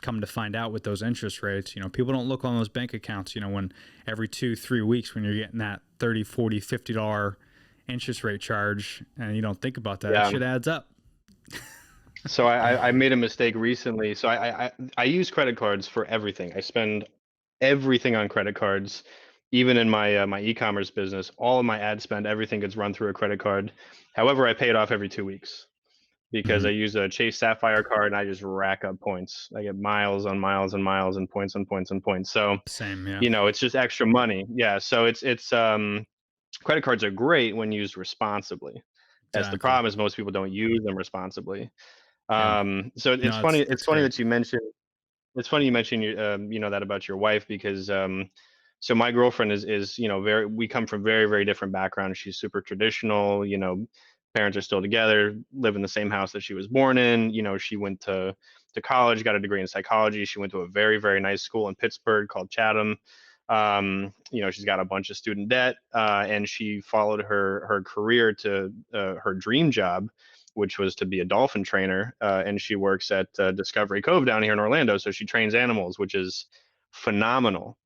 come to find out with those interest rates, people don't look on those bank accounts, when every 2-3 weeks when you're getting that $30, $40, $50 interest rate charge and you don't think about that, it shit adds up. So I made a mistake recently. So I use credit cards for everything. I spend everything on credit cards. even in my my e-commerce business, all of my ad spend, everything gets run through a credit card. However, I pay it off every 2 weeks because Hmm. I use a Chase Sapphire card and I just rack up points. I get miles on miles and miles and points and points and points. So, Same, yeah, you know, it's just extra money. Yeah. So it's credit cards are great when used responsibly. As the exactly. problem is most people don't use them responsibly. Yeah, So it's no, funny. It's it's funny great. that you mentioned it's funny you mentioned you know that about your wife because so my girlfriend is you know very we come from very different backgrounds. She's super traditional. You know, parents are still together, live in the same house that she was born in. You know, she went to college, got a degree in psychology. She went to a very nice school in Pittsburgh called Chatham. You know, she's got a bunch of student debt, and she followed her career to her dream job, which was to be a dolphin trainer. And she works at Discovery Cove down here in Orlando. So she trains animals, which is phenomenal.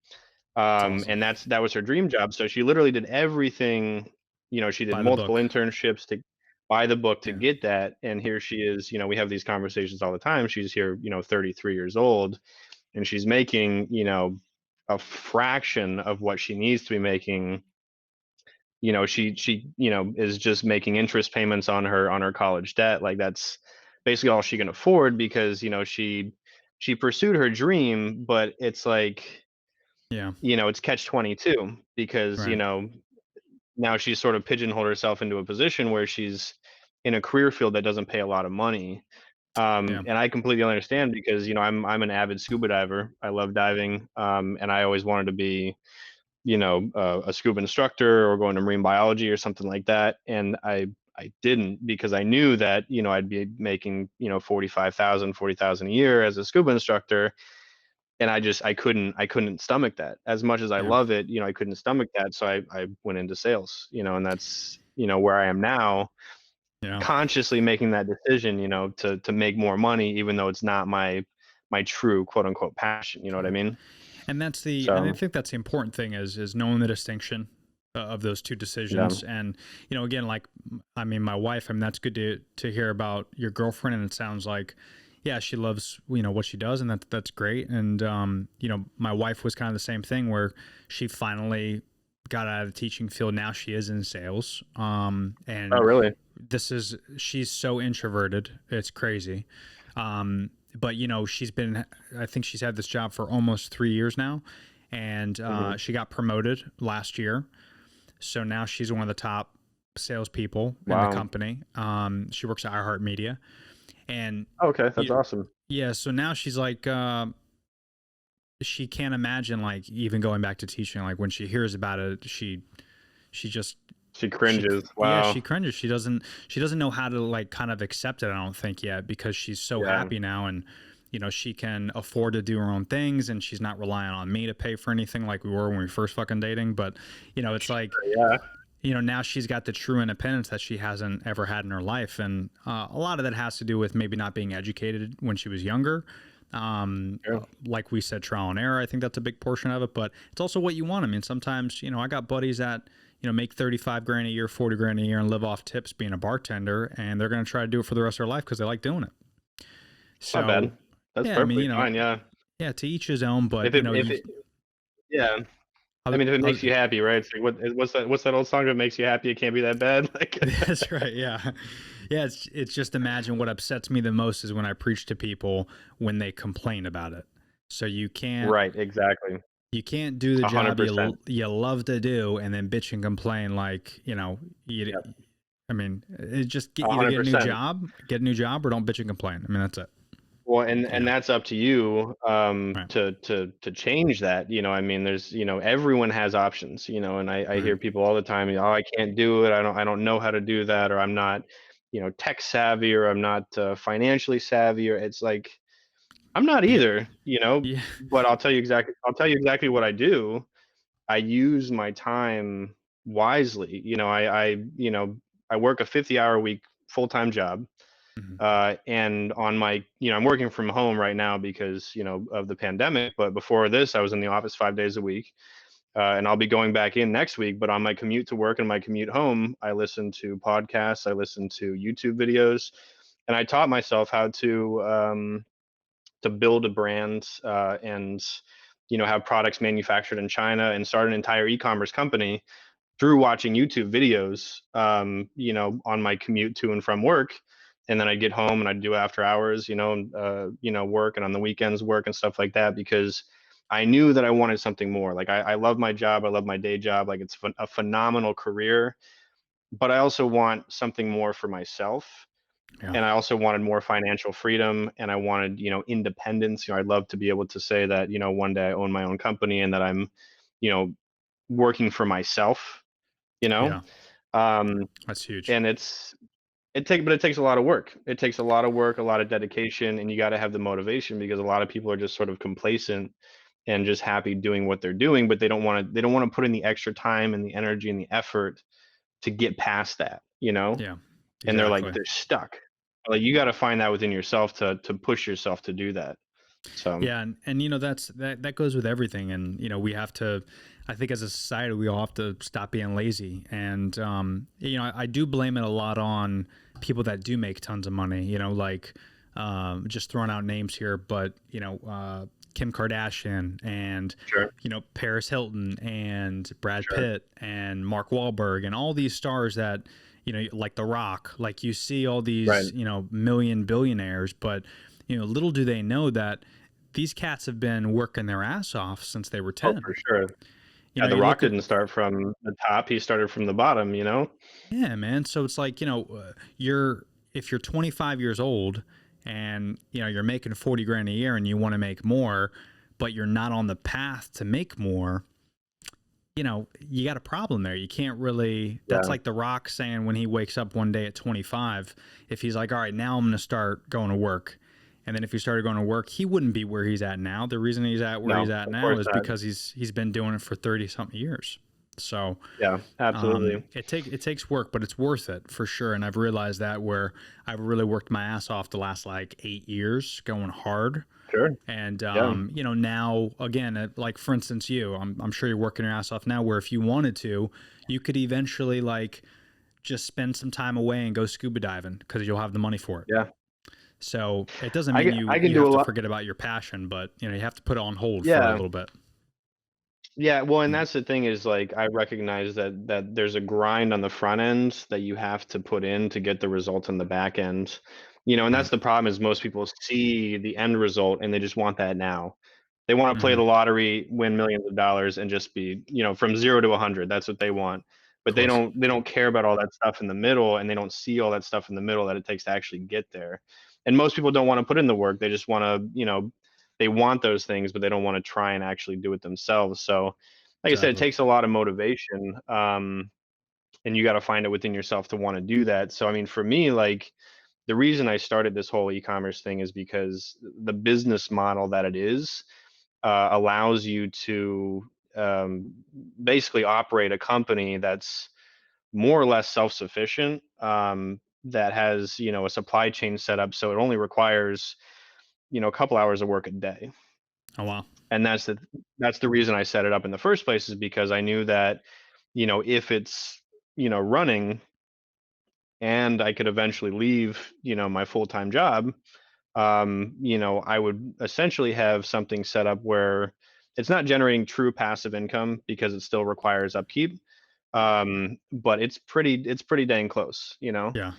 It's awesome. And that was her dream job. So she literally did everything. You know, she did By the multiple book. internships to buy the book to Yeah, get that. And here she is. You know, we have these conversations all the time. She's here, you know, 33 years old, and she's making, you know, a fraction of what she needs to be making. You know, she you know is just making interest payments on her college debt. Like that's basically all she can afford because you know she pursued her dream, but it's like yeah, you know it's catch 22 because you right. know now she's sort of pigeonholed herself into a position where she's in a career field that doesn't pay a lot of money. Yeah, And I completely understand because you know I'm an avid scuba diver. I love diving, and I always wanted to be you know, a scuba instructor or going to marine biology or something like that. And I didn't because I knew that, you know, I'd be making, you know, 45,000, 40,000 a year as a scuba instructor. And I couldn't stomach that as much as I yeah, love it. You know, I couldn't stomach that. So I went into sales, you know, and that's, you know, where I am now, yeah. consciously making that decision, you know, to make more money, even though it's not my true quote unquote passion. You know what I Right. mean? And I So think that's the important thing is knowing the distinction of those two yeah. decisions. And you know, again, like I mean, my wife. I mean, that's good to hear about your girlfriend, and it sounds like, yeah, she loves you know what she does, and that's great. And you know, my wife was kind of the same thing where she finally got out of the teaching field. Now she is in sales. Oh, And really? she's so introverted, it's crazy. But you know, I think she's had this job for almost 3 years now, and Hmm. she got promoted last year, so now she's one of the top salespeople in the Wow. company. She works at iHeartMedia, and Okay, that's you, awesome. yeah, so now she's like, she can't imagine like even going back to teaching. Like when she hears about it, she just She she cringes. yeah, Wow. she cringes. She doesn't know how to like kind of accept it, I don't think, yet, because she's so Yeah. happy now. And you know, she can afford to do her own things, and she's not relying on me to pay for anything like we were when we first fucking dating. But you know, it's like, Yeah. you know, now she's got the true independence that she hasn't ever had in her life. And a lot of that has to do with maybe not being educated when she was younger. Yeah. Like we said, trial and error, I think that's a big portion of it, but it's also what you want. I mean, sometimes, you know, I got buddies that, you know, make 35 grand a year, 40 grand a year, and live off tips being a bartender, and they're going to try to do it for the rest of their life because they like doing it. It's not So bad. That's yeah, I mean, perfectly you know, fine. Yeah. yeah, to each his own, but If you it know, if it yeah. I I, mean, if it I, makes you happy, right? It's like what's that old song? If it makes you happy, it can't be that bad. Like that's right. Yeah. Yeah. It's just imagine what upsets me the most is when I preach to people when they complain about it. So right, exactly. you can't do the job 100%. you love to do and then bitch and complain like, you know, you, Yep. I mean, it just either $100%. get a new job or don't bitch and complain. I mean, that's it. Well, You and know, that's up to you right. to change that. You know, I mean, there's you know everyone has options. You know, and I Right. hear people all the time. Oh, I can't do it. I don't know how to do that, or I'm not, you know, tech savvy, or I'm not financially savvy, or it's like I'm not Yeah. either. You know, Yeah. but I'll tell you exactly what I do. I use my time wisely. You know, you know I work a 50-hour week full time job. Mhm. And on my, you know, I'm working from home right now because, you know, of the pandemic. But before this, I was in the office 5 days a week. And I'll be going back in next week. But on my commute to work and my commute home, I listen to podcasts, I listen to YouTube videos, and I taught myself how to build a brand and, have products manufactured in China, and start an entire e-commerce company through watching YouTube videos, on my commute to and from work. And then I'd get home and I'd do after hours, work, and on the weekends work and stuff like that, because I knew that I wanted something more. Like I love my job. I love my day job. Like it's a phenomenal career, but I also want something more for myself. Yeah. And I also wanted more financial freedom, and I wanted, independence. I'd love to be able to say that, one day I own my own company and that I'm, you know, working for myself, you know? Yeah. Um, That's huge. and but it takes a lot of work. It takes a lot of work, a lot of dedication, and you got to have the motivation, because a lot of people are just sort of complacent and just happy doing what they're doing, but they don't want to put in the extra time and the energy and the effort to get past that, Yeah. and Exactly. they're stuck. Like you got to find that within yourself to push yourself to do that. So Yeah, and that goes with everything, and we have to. I think as a society, we all have to stop being lazy, and I do blame it a lot on people that do make tons of money. Like just throwing out names here, but Kim Kardashian and sure, Paris Hilton and Brad sure, Pitt and Mark Wahlberg and all these stars that like The Rock. Like you see all right. these million billionaires, but little do they know that these cats have been working their ass off since they were Oh, 10. for sure. Yeah, The You Rock look at, didn't start from the top; he started from the bottom. yeah, man. So it's like, you're, if you're 25 years old and, you're making 40 grand a year and you want to make more, but you're not on the path to make more, you got a problem there. You can't really, that's Yeah, like The Rock saying when he wakes up one day at 25, if he's like, all right, now I'm going to start going to work. And then if he started going to work, he wouldn't be where he's at now. The reason he's at where no, he's at of now course is not. because he's been doing it for 30 something years. So Yeah, absolutely. it takes work, but it's worth it for sure. And I've realized that, where I've really worked my ass off the last like 8 years, going hard. Sure. And Yeah. now again, like for instance, I'm sure you're working your ass off now, where if you wanted to, you could eventually like just spend some time away and go scuba diving because you'll have the money for it. Yeah. So it doesn't I mean can you I can you do have a to lot. forget about your passion, but you have to put it on hold for a Yeah. little bit. Yeah, well, and Mm. that's the thing, is like I recognize that there's a grind on the front end that you have to put in to get the result on the back end. And Yeah. that's the problem, is most people see the end result and they just want that now. They want to play Hmm. the lottery, win millions of dollars, and just be, from 0 to 100. That's what they want. Of But they course. don't care about all that stuff in the middle, and they don't see all that stuff in the middle that it takes to actually get there. And most people don't want to put in the work. They just want to, they want those things, but they don't want to try and actually do it themselves. So, like I said, it Exactly. takes a lot of motivation, and you got to find it within yourself to want to do that. So, I mean, for me, like the reason I started this whole e-commerce thing is because the business model that it is allows you to um, basically operate a company that's more or less self-sufficient. That has, a supply chain set up, so it only requires, a couple hours of work a day. Oh wow. And that's the reason I set it up in the first place, is because I knew that, if it's, running, and I could eventually leave, my full-time job, I would essentially have something set up where it's not generating true passive income, because it still requires upkeep. But it's pretty dang close. Yeah.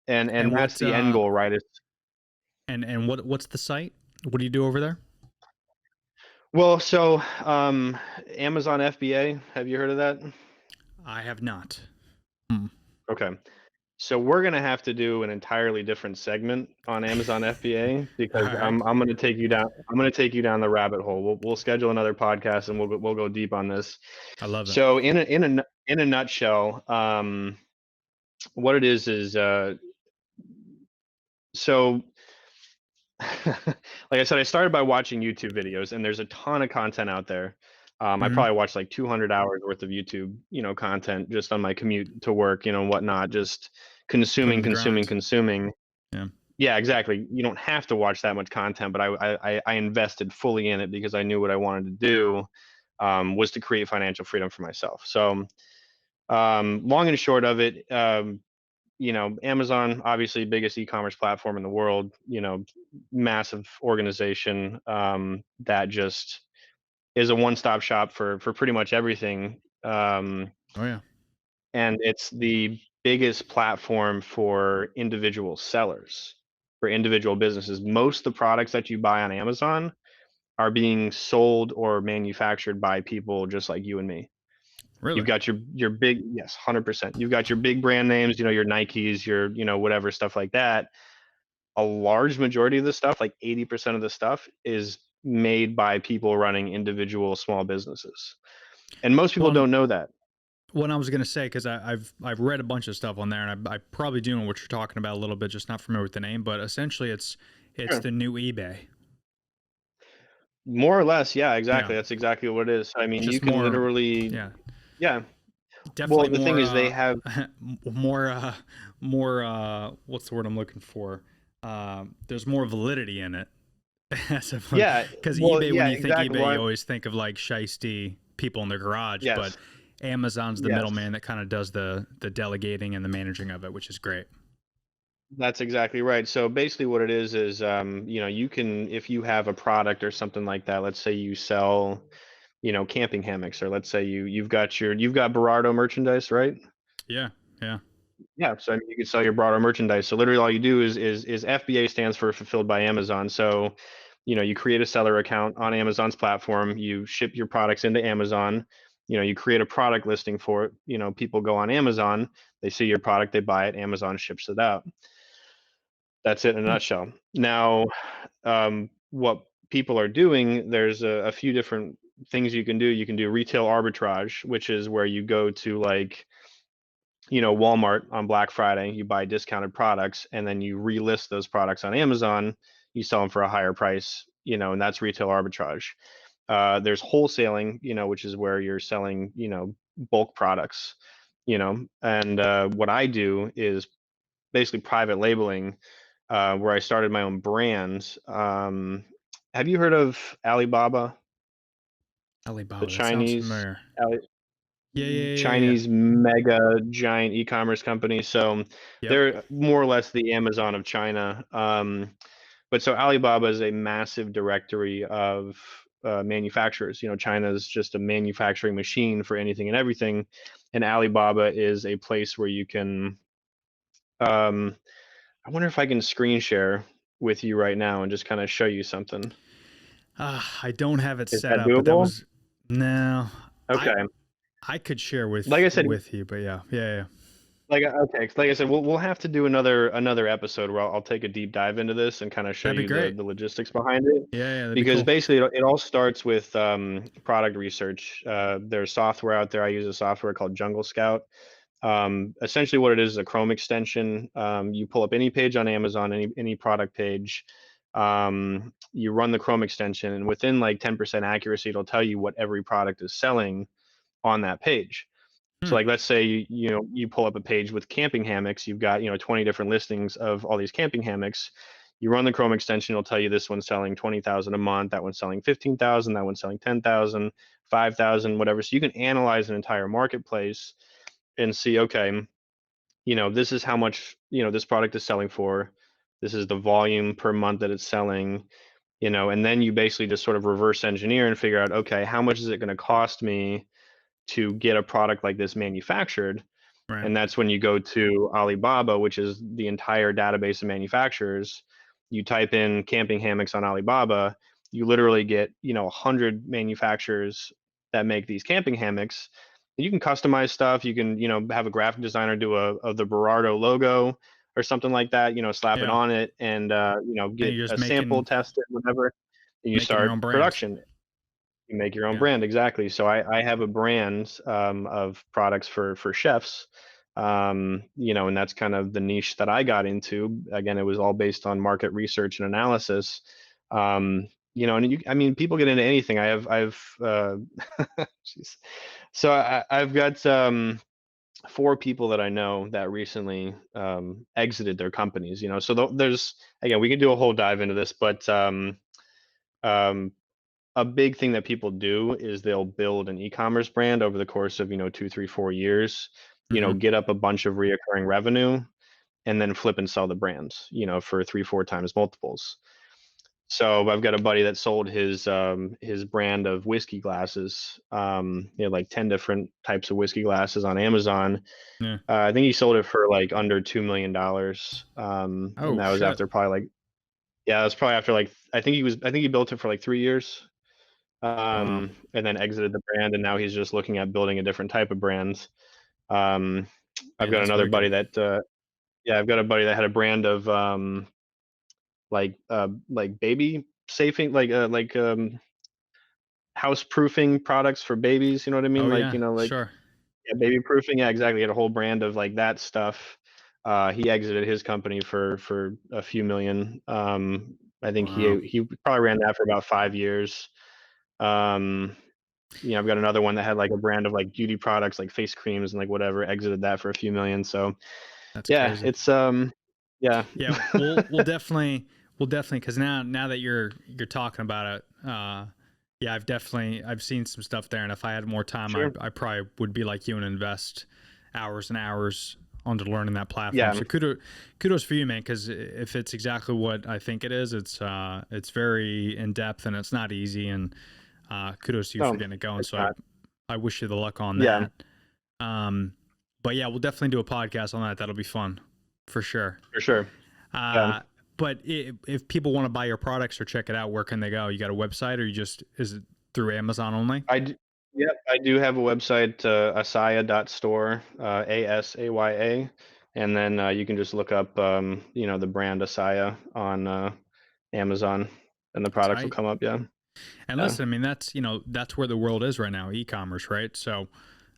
And And that's what the end goal, right? Is and what's the site? What do you do over there? Well, so Amazon FBA, have you heard of that? I have not. Hmm. Okay. So we're gonna have to do an entirely different segment on Amazon FBA, All because right. I'm gonna take you down. I'm gonna take you down the rabbit hole. We'll schedule another podcast, and we'll go deep on this. I love it. So in a nutshell, what it is so like I said, I started by watching YouTube videos, and there's a ton of content out there. I Hmm. probably watched like 200 hours worth of YouTube, content just on my commute to work, and whatnot, just Put in consuming, the consuming, grind. consuming. Yeah. Yeah, exactly. You don't have to watch that much content, but I invested fully in it, because I knew what I wanted to do, was to create financial freedom for myself. So, long and short of it, Amazon, obviously biggest e-commerce platform in the world, massive organization, that just is a one-stop shop for pretty much everything. Oh yeah. And it's the biggest platform for individual sellers, for individual businesses. Most of the products that you buy on Amazon are being sold or manufactured by people just like you and me. You've Really? got your big, yes, 100%. You've got your big brand names, your Nikes, your, whatever, stuff like that. A large majority of the stuff, like 80% of the stuff, is made by people running individual small businesses. And most people Well, don't know that. what I was gonna say, because I've read a bunch of stuff on there, and I probably do know what you're talking about a little bit, just not familiar with the name. But essentially, it's Sure. the new eBay. More or less, yeah, Yeah, exactly. That's exactly what it is. I mean, you just can more. literally, Yeah, yeah. Well, definitely the thing more. is, they have, More. More. What's the word I'm looking for? There's more validity in it. yeah, Because well, eBay, when yeah, you think exactly. eBay, Well, you always think of like shiesty people in the garage, yes, but Amazon's the yes. middleman that kind of does the delegating and the managing of it, which is great. That's exactly right. So basically what it is, you can, if you have a product or something like that, let's say you sell, camping hammocks, or let's say you've got Berardo merchandise, right? Yeah, yeah. Yeah. So I mean, you can sell your Berardo merchandise. So literally all you do is FBA stands for fulfilled by Amazon. So, you create a seller account on Amazon's platform, you ship your products into Amazon, you create a product listing for it, people go on Amazon, they see your product, they buy it, Amazon ships it out. That's it in a Hmm. nutshell. Now, what people are doing, there's a few different things you can do. You can do retail arbitrage, which is where you go to, like, Walmart on Black Friday, you buy discounted products, and then you relist those products on Amazon, you sell them for a higher price, and that's retail arbitrage. There's wholesaling, which is where you're selling, bulk products, and what I do is basically private labeling, where I started my own brand. Have you heard of Alibaba, the Alibaba. That sounds Chinese familiar. Ali, Yeah, yeah, yeah, yeah. Chinese mega giant e-commerce company? So Yep. they're more or less the Amazon of China. But so Alibaba is a massive directory of manufacturers. China is just a manufacturing machine for anything and everything, and Alibaba is a place where you can. Um, I wonder if I can screen share with you right now and just kind of show you something. I don't have it Is set that up, but that doable? was no. I Okay. I could share Like I said, with you, but yeah, yeah, yeah. okay. Like I said, we'll have to do another episode where I'll take a deep dive into this and kind of show That'd be you great. the logistics behind it. Yeah, yeah, that'd be Because cool. basically it all starts with product research. There's software out there. I use a software called Jungle Scout. Essentially what it is a Chrome extension. You pull up any page on Amazon, any product page. You run the Chrome extension, and within like 10% accuracy, it'll tell you what every product is selling on that page. So Hmm. like let's say you pull up a page with camping hammocks, you've got 20 different listings of all these camping hammocks. You run the Chrome extension, it'll tell you this one's selling 20,000 a month, that one's selling 15,000, that one's selling 10,000, 5,000, whatever. So you can analyze an entire marketplace and see, okay, this is how much, this product is selling for. This is the volume per month that it's selling, and then you basically just sort of reverse engineer and figure out, okay, how much is it going to cost me to get a product like this manufactured? Right. And that's when you go to Alibaba, which is the entire database of manufacturers. You type in camping hammocks on Alibaba, you literally get 100 manufacturers that make these camping hammocks. You can customize stuff. You can have a graphic designer do a the Berardo logo or something like that. Slap it Yeah. on it and And get you're just a sample, making test it, whatever. And you your start own brand. production. You make your own Yeah. brand, exactly. So I have a brand of products for chefs, and that's kind of the niche that I got into. Again, it was all based on market research and analysis. And I mean, people get into anything. I've jeez. So I've got 4 people that I know that recently exited their companies. So there's, again, we can do a whole dive into this, but um, a big thing that people do is they'll build an e-commerce brand over the course of 2, 3, 4 years, Hmm. get up a bunch of reoccurring revenue, and then flip and sell the brands, for 3, 4 times multiples. So I've got a buddy that sold his brand of whiskey glasses. He had like 10 different types of whiskey glasses on Amazon. Yeah. I think he sold it for like under $2 million. And Oh that was shit. after probably like, yeah, that was probably after like, I think he built it for like 3 years. Wow. And then exited the brand, and now he's just looking at building a different type of brand. Um, I've Man, got that's another wicked. buddy that, yeah, I've got a buddy that had a brand of like baby safing, house proofing products for babies. You know what I mean? Oh Like, yeah, like, sure. yeah, baby proofing. Yeah, exactly. He had a whole brand of like that stuff. He exited his company for a few million. I think Wow. he probably ran that for about 5 years. Um, I've got another one that had like a brand of like beauty products, like face creams and like whatever, exited that for a few million. So That's yeah, crazy. it's yeah. Yeah, we'll definitely because now that you're talking about it, yeah, I've seen some stuff there, and if I had more time, Sure. I probably would be like you and invest hours and hours onto learning that platform. Yeah. So kudos for you, man, because if it's exactly what I think it is, it's very in depth and it's not easy, and kudos to you No, for getting it going. it's So not. I wish you the luck on Yeah, that. But yeah, we'll definitely do a podcast on that. That'll be fun for sure. for sure. Yeah. But if people want to buy your products or check it out, where can they go? You got a website, or is it through Amazon only? Yep, I do have a website, asaya.store, ASAYA, and then you can just look up, the brand Asaya on Amazon, and the products will Tight. come up. Yeah, And yeah, listen, I mean, that's where the world is right now, e-commerce, right? So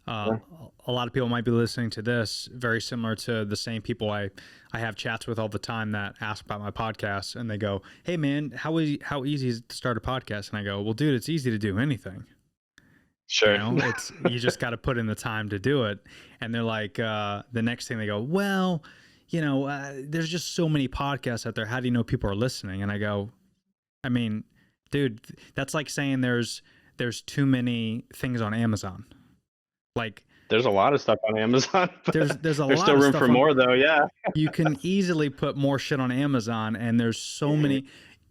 uh, yeah. a lot of people might be listening to this very similar to the same people I have chats with all the time that ask about my podcast, and they go, "Hey man, how easy is it to start a podcast?" And I go, "Well, dude, it's easy to do anything. You Sure. know, it's you just got to put in the time to do it." And they're like, the next thing they go, "Well, there's just so many podcasts out there. How do you know people are listening?" And I go, I mean, dude, that's like saying there's too many things on Amazon. Like There's a lot of stuff on Amazon, but there's a there's lot still of room for stuff on. more, though. Yeah. You can easily put more shit on Amazon, and there's so Mhm. many.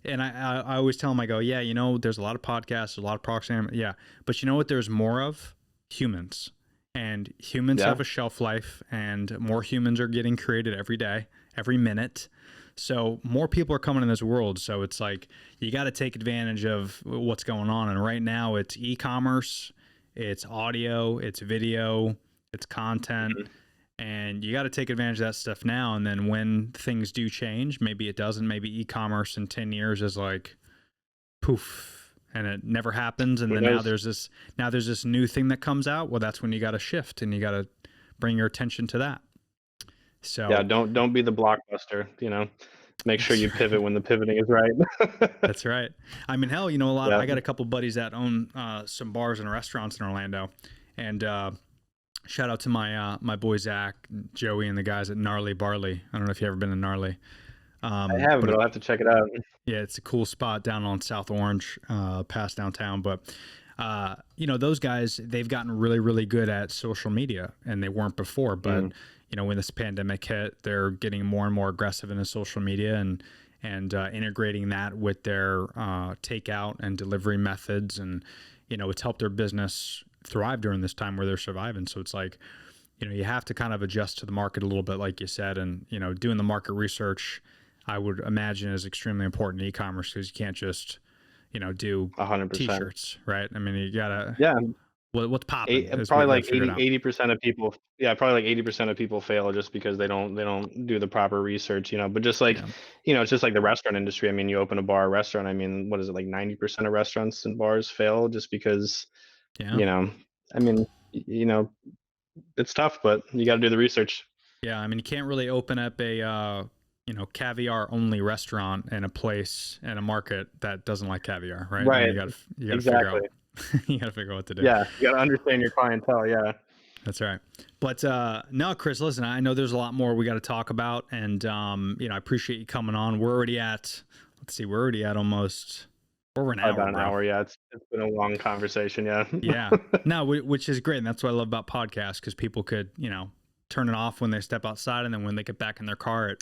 And I always tell them, I go, yeah, there's a lot of podcasts, a lot of products, yeah, but you know what? There's more of humans, and humans Yeah. have a shelf life, and more humans are getting created every day, every minute. So more people are coming in this world. So it's like you got to take advantage of what's going on. And right now, it's e-commerce, it's audio, it's video, it's content. Mhm. And you got to take advantage of that stuff now. And then when things do change, maybe it doesn't. Maybe e-commerce in 10 years is like poof, and it never happens. And Who then knows? now there's this new thing that comes out. Well, that's when you got to shift, and you got to bring your attention to that. So Yeah. Don't be the blockbuster. Make sure that's you pivot right. when the pivoting is right. That's right. I mean, hell, Yeah. I got a couple buddies that own some bars and restaurants in Orlando, and shout out to my boy Zach, Joey, and the guys at Gnarly Barley. I don't know if you've ever been to Gnarly. I haven't, But but I'll have to check it out. yeah, it's a cool spot down on South Orange, past downtown. But those guys, they've gotten really, really good at social media, and they weren't before. But Mm. when this pandemic hit, they're getting more and more aggressive into social media and integrating that with their takeout and delivery methods, and it's helped their business thrive during this time where they're surviving. So it's like, you have to kind of adjust to the market a little bit, like you said, and doing the market research, I would imagine, is extremely important in e-commerce, because you can't just do 100%. t-shirts, right? I mean, you gotta Yeah. what's popping is what Probably you gotta like figure it out. 80% of people. Yeah, probably like 80% of people fail just because they don't do the proper research. But just like, Yeah, it's just like the restaurant industry. I mean, you open a bar or restaurant. I mean, what is it, like 90% of restaurants and bars fail just because, yeah, you know, I mean, it's tough, but you got to do the research. yeah. I mean, you can't really open up a caviar only restaurant in a place in a market that doesn't like caviar, right? I mean, Right. you gotta figure out Exactly. you gotta figure out what to do. Yeah. You got to understand your clientele. Yeah. That's right. But no, Chris, listen, I know there's a lot more we got to talk about, and I appreciate you coming on. We're already at almost over an hour, About an bro. hour. Yeah. It's been a long conversation. Yeah. Yeah. No, which is great, and that's what I love about podcasts, because people could turn it off when they step outside, and then when they get back in their car,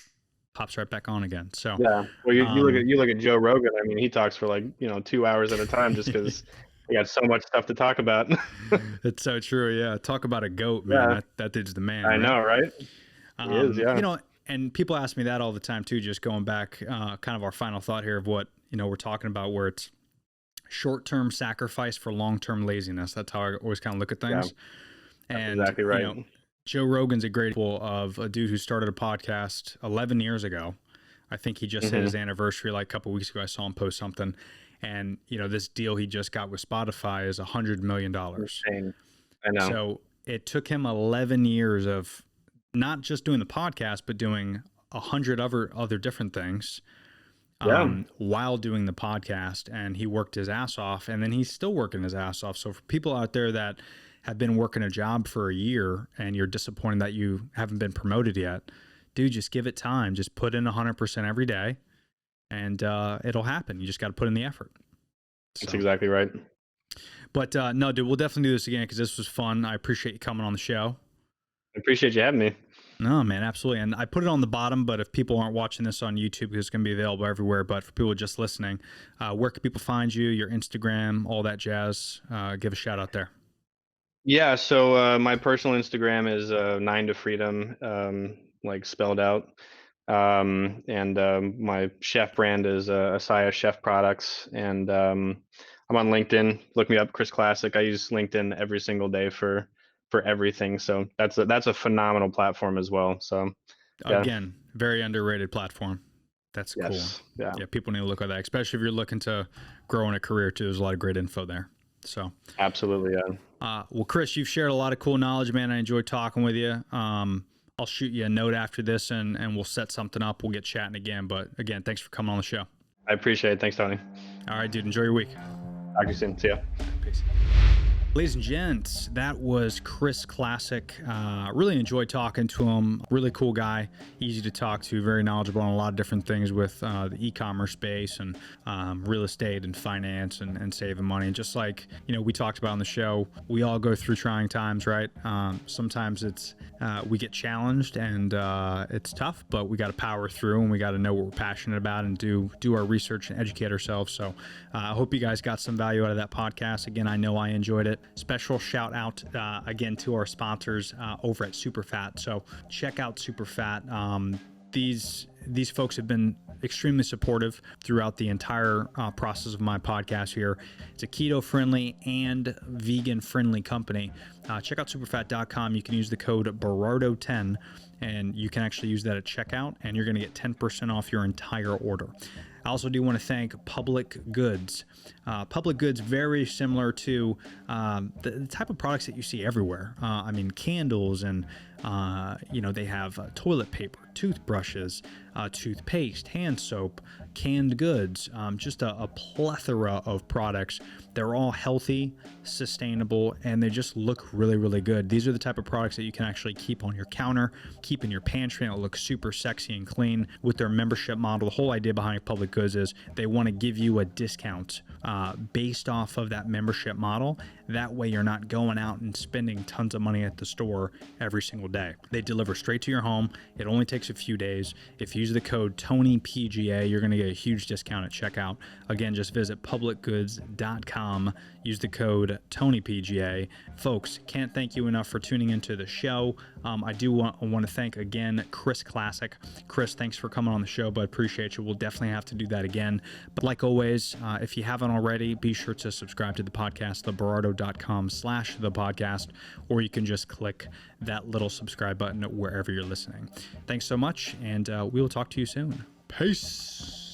pops right back on again. So Yeah. Well, you look at Joe Rogan. I mean, he talks for like 2 hours at a time just because he got so much stuff to talk about. it's so true. Yeah, talk about a goat, man. Yeah. That dude's the man. I right? know, right? He is, yeah. You know, and people ask me that all the time too. Just going back, kind of our final thought here of what we're talking about, where it's short-term sacrifice for long-term laziness. That's how I always kind of look at things. That's And exactly right. Joe Rogan's a great example of a dude who started a podcast 11 years ago. I think he just hit his anniversary like a couple weeks ago. I saw him post something, and this deal he just got with Spotify is $100 million. Insane. I know. So it took him 11 years of not just doing the podcast, but doing 100 other different things while doing the podcast. And he worked his ass off, and then he's still working his ass off. So for people out there that have been working a job for a year and you're disappointed that you haven't been promoted yet, dude, just give it time. Just put in 100% every day, and it'll happen. You just got to put in the effort. That's exactly right. But no, dude, we'll definitely do this again because this was fun. I appreciate you coming on the show. I appreciate you having me. No, man, absolutely. And I put it on the bottom, but if people aren't watching this on YouTube, it's going to be available everywhere. But for people just listening, where can people find you, your Instagram, all that jazz? Give a shout out there. Yeah, so my personal Instagram is 9 to Freedom, like spelled out. And my chef brand is Asaya Chef Products. And I'm on LinkedIn. Look me up, Chris Classic. I use LinkedIn every single day for everything. So that's a phenomenal platform as well. So yeah. Again, very underrated platform. That's cool. Yes. Yeah. Yeah, people need to look at that, especially if you're looking to grow in a career too. There's a lot of great info there. So absolutely, yeah. Well, Chris, you've shared a lot of cool knowledge, man. I enjoyed talking with you. I'll shoot you a note after this, and we'll set something up. We'll get chatting again. But again, thanks for coming on the show. I appreciate it. Thanks, Tony. All right, dude. Enjoy your week. Talk to you soon. See ya. Peace. Ladies and gents, that was Chris Classic. Really enjoyed talking to him. Really cool guy, easy to talk to, very knowledgeable on a lot of different things with the e-commerce space and real estate and finance and saving money. And just like we talked about on the show, we all go through trying times, right? Sometimes it's we get challenged and it's tough, but we got to power through and we got to know what we're passionate about and do our research and educate ourselves. So I hope you guys got some value out of that podcast. Again, I know I enjoyed it. Special shout out again to our sponsors over at Superfat. So check out Superfat. These folks have been extremely supportive throughout the entire process of my podcast here. It's a keto friendly and vegan friendly company. Check out superfat.com. You can use the code Berardo10 and you can actually use that at checkout and you're going to get 10% off your entire order. I also do want to thank Public Goods. Public Goods, very similar to the type of products that you see everywhere. I mean, candles and, they have toilet paper, toothbrushes, toothpaste, hand soap, canned goods, just a plethora of products. They're all healthy, sustainable, and they just look really, really good. These are the type of products that you can actually keep on your counter, keep in your pantry, and it'll look super sexy and clean. With their membership model, the whole idea behind Public Goods is they want to give you a discount based off of that membership model. That way you're not going out and spending tons of money at the store every single day. They deliver straight to your home. It only takes a few days. If you use the code TonyPGA, you're going to get a huge discount at checkout. Again, just visit publicgoods.com. Use the code TonyPGA. Folks, can't thank you enough for tuning into the show. I do want to thank again Chris Classic. Chris, thanks for coming on the show, but appreciate you. We'll definitely have to do that again. But like always, if you haven't already, be sure to subscribe to the podcast, theberardo.com/thepodcast, or you can just click that little subscribe button wherever you're listening. Thanks so much, and we will talk to you soon. Peace.